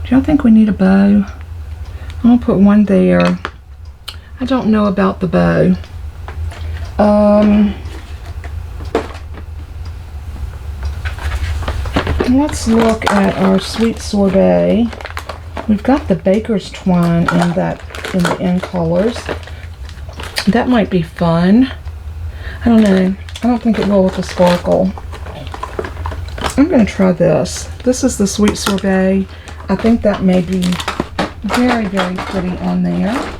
Do y'all think we need a bow? I'm going to put one there. I don't know about the bow. Let's look at our sweet sorbet. We've got the baker's twine in the In-Colors. That might be fun. I don't know. I don't think it will with the sparkle. I'm going to try this. This is the sweet sorbet. I think that may be very, very pretty on there.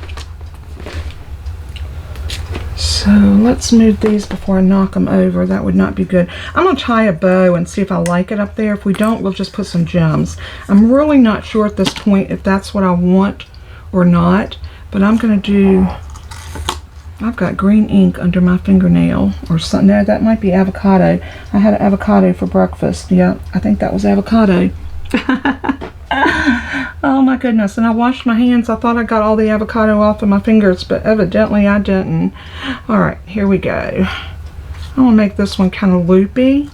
So let's move these before I knock them over. That would not be good. I'm going to tie a bow and see if I like it up there. If we don't, we'll just put some gems. I'm really not sure at this point if that's what I want or not. But I'm going to do, I've got green ink under my fingernail or something. No, that might be avocado. I had an avocado for breakfast. Yeah, I think that was avocado. Oh my goodness, and I washed my hands. I thought I got all the avocado off of my fingers, but evidently I didn't. Alright, here we go. I'm going to make this one kind of loopy,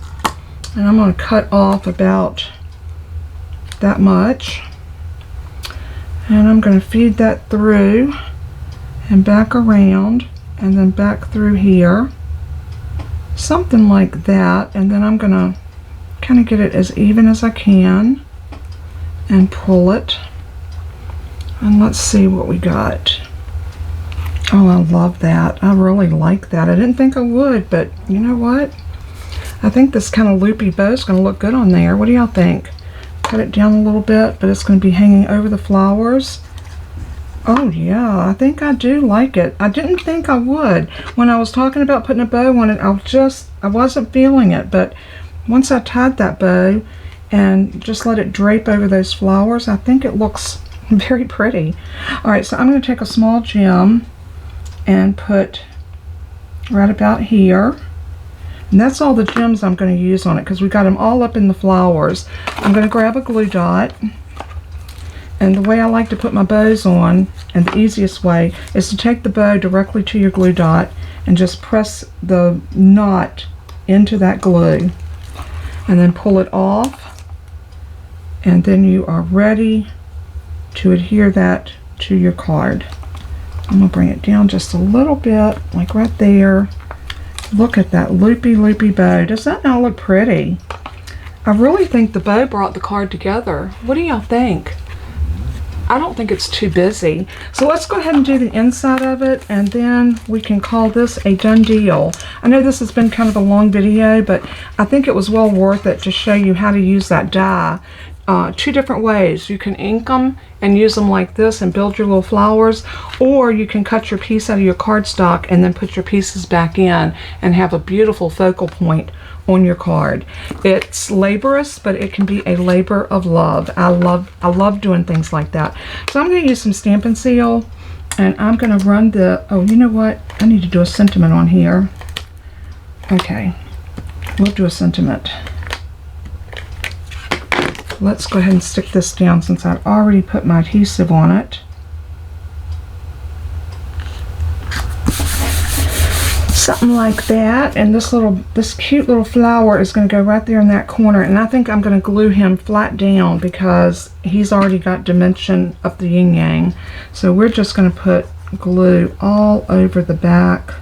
and I'm going to cut off about that much. And I'm going to feed that through and back around and then back through here. Something like that, and then I'm going to kind of get it as even as I can and pull it. And let's see what we got. Oh, I love that. I really like that. I didn't think I would, but you know what? I think this kind of loopy bow is going to look good on there. What do y'all think? Cut it down a little bit, but it's going to be hanging over the flowers. Oh yeah, I think I do like it. I didn't think I would. When I was talking about putting a bow on it, I wasn't feeling it, but once I tied that bow and just let it drape over those flowers, I think it looks very pretty. Alright, so I'm going to take a small gem and put right about here. And that's all the gems I'm going to use on it because we got them all up in the flowers. I'm going to grab a glue dot. And the way I like to put my bows on, and the easiest way, is to take the bow directly to your glue dot and just press the knot into that glue. And then pull it off. And then you are ready to adhere that to your card. I'm going to bring it down just a little bit, like right there. Look at that loopy bow. Does that not look pretty? I really think the bow brought the card together. What do y'all think? I don't think it's too busy. So let's go ahead and do the inside of it, and then we can call this a done deal. I know this has been kind of a long video, but I think it was well worth it to show you how to use that die. Two different ways. You can ink them and use them like this and build your little flowers, or you can cut your piece out of your cardstock and then put your pieces back in and have a beautiful focal point on your card. It's laborious, but it can be a labor of love. I love doing things like that. So I'm going to use some Stampin' Seal, and I'm going to run the, oh, you know what? I need to do a sentiment on here. Okay, we'll do a sentiment. Let's go ahead and stick this down since I've already put my adhesive on it. Something like that, and this cute little flower is going to go right there in that corner, and I think I'm going to glue him flat down because he's already got dimension of the yin yang. So we're just going to put glue all over the back.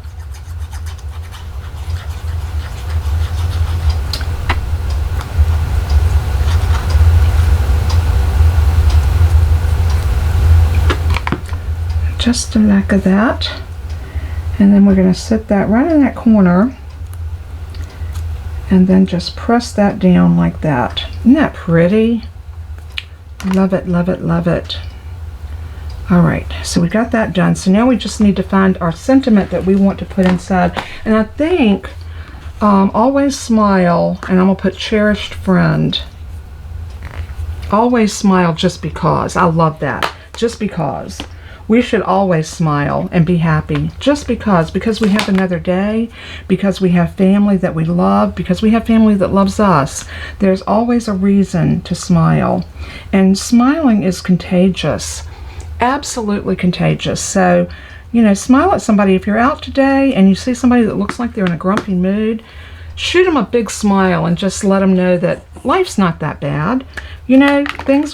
Just like that. And then we're going to set that right in that corner and then just press that down like that. Isn't that pretty? Love it, love it, love it. Alright, so we got that done. So now we just need to find our sentiment that we want to put inside. And I think always smile, and I'm going to put cherished friend. Always smile just because. I love that. Just because. We should always smile and be happy just because we have another day, because we have family that we love, because we have family that loves us. There's always a reason to smile. And smiling is contagious, absolutely contagious. So, you know, smile at somebody. If you're out today and you see somebody that looks like they're in a grumpy mood, shoot them a big smile and just let them know that life's not that bad. You know, things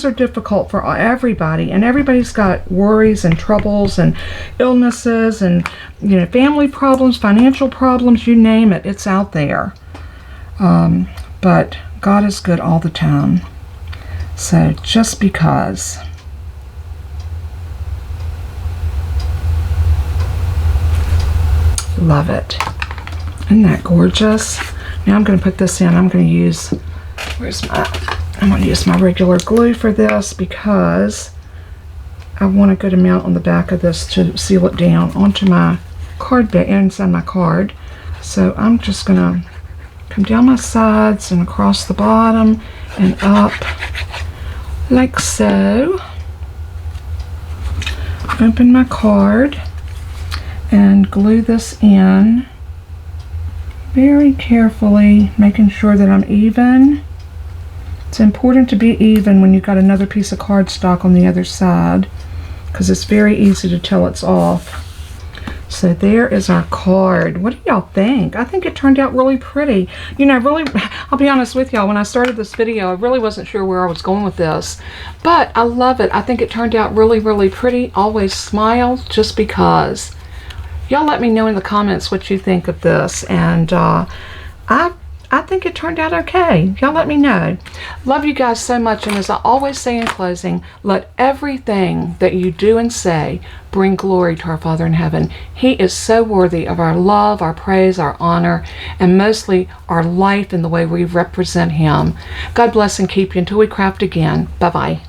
are difficult for everybody, and everybody's got worries and troubles and illnesses and, you know, family problems, financial problems, you name it, it's out there. But God is good all the time. So just because. Love it. Isn't that gorgeous? Now I'm going to put this in. I'm going to use, I'm going to use my regular glue for this because I want a good amount on the back of this to seal it down onto my card bit inside my card. So I'm just going to come down my sides and across the bottom and up like so. Open my card and glue this in very carefully, making sure that I'm even. It's important to be even when you've got another piece of cardstock on the other side because it's very easy to tell it's off. So there is our card. What do y'all think? I think it turned out really pretty. You know, really, I'll be honest with y'all, when I started this video, I really wasn't sure where I was going with this, but I love it. I think it turned out really, really pretty. Always smile just because. Y'all let me know in the comments what you think of this, and I think it turned out okay. Y'all let me know. Love you guys so much, and as I always say in closing, let everything that you do and say bring glory to our Father in heaven. He is so worthy of our love, our praise, our honor, and mostly our life and the way we represent Him. God bless and keep you until we craft again. Bye-bye.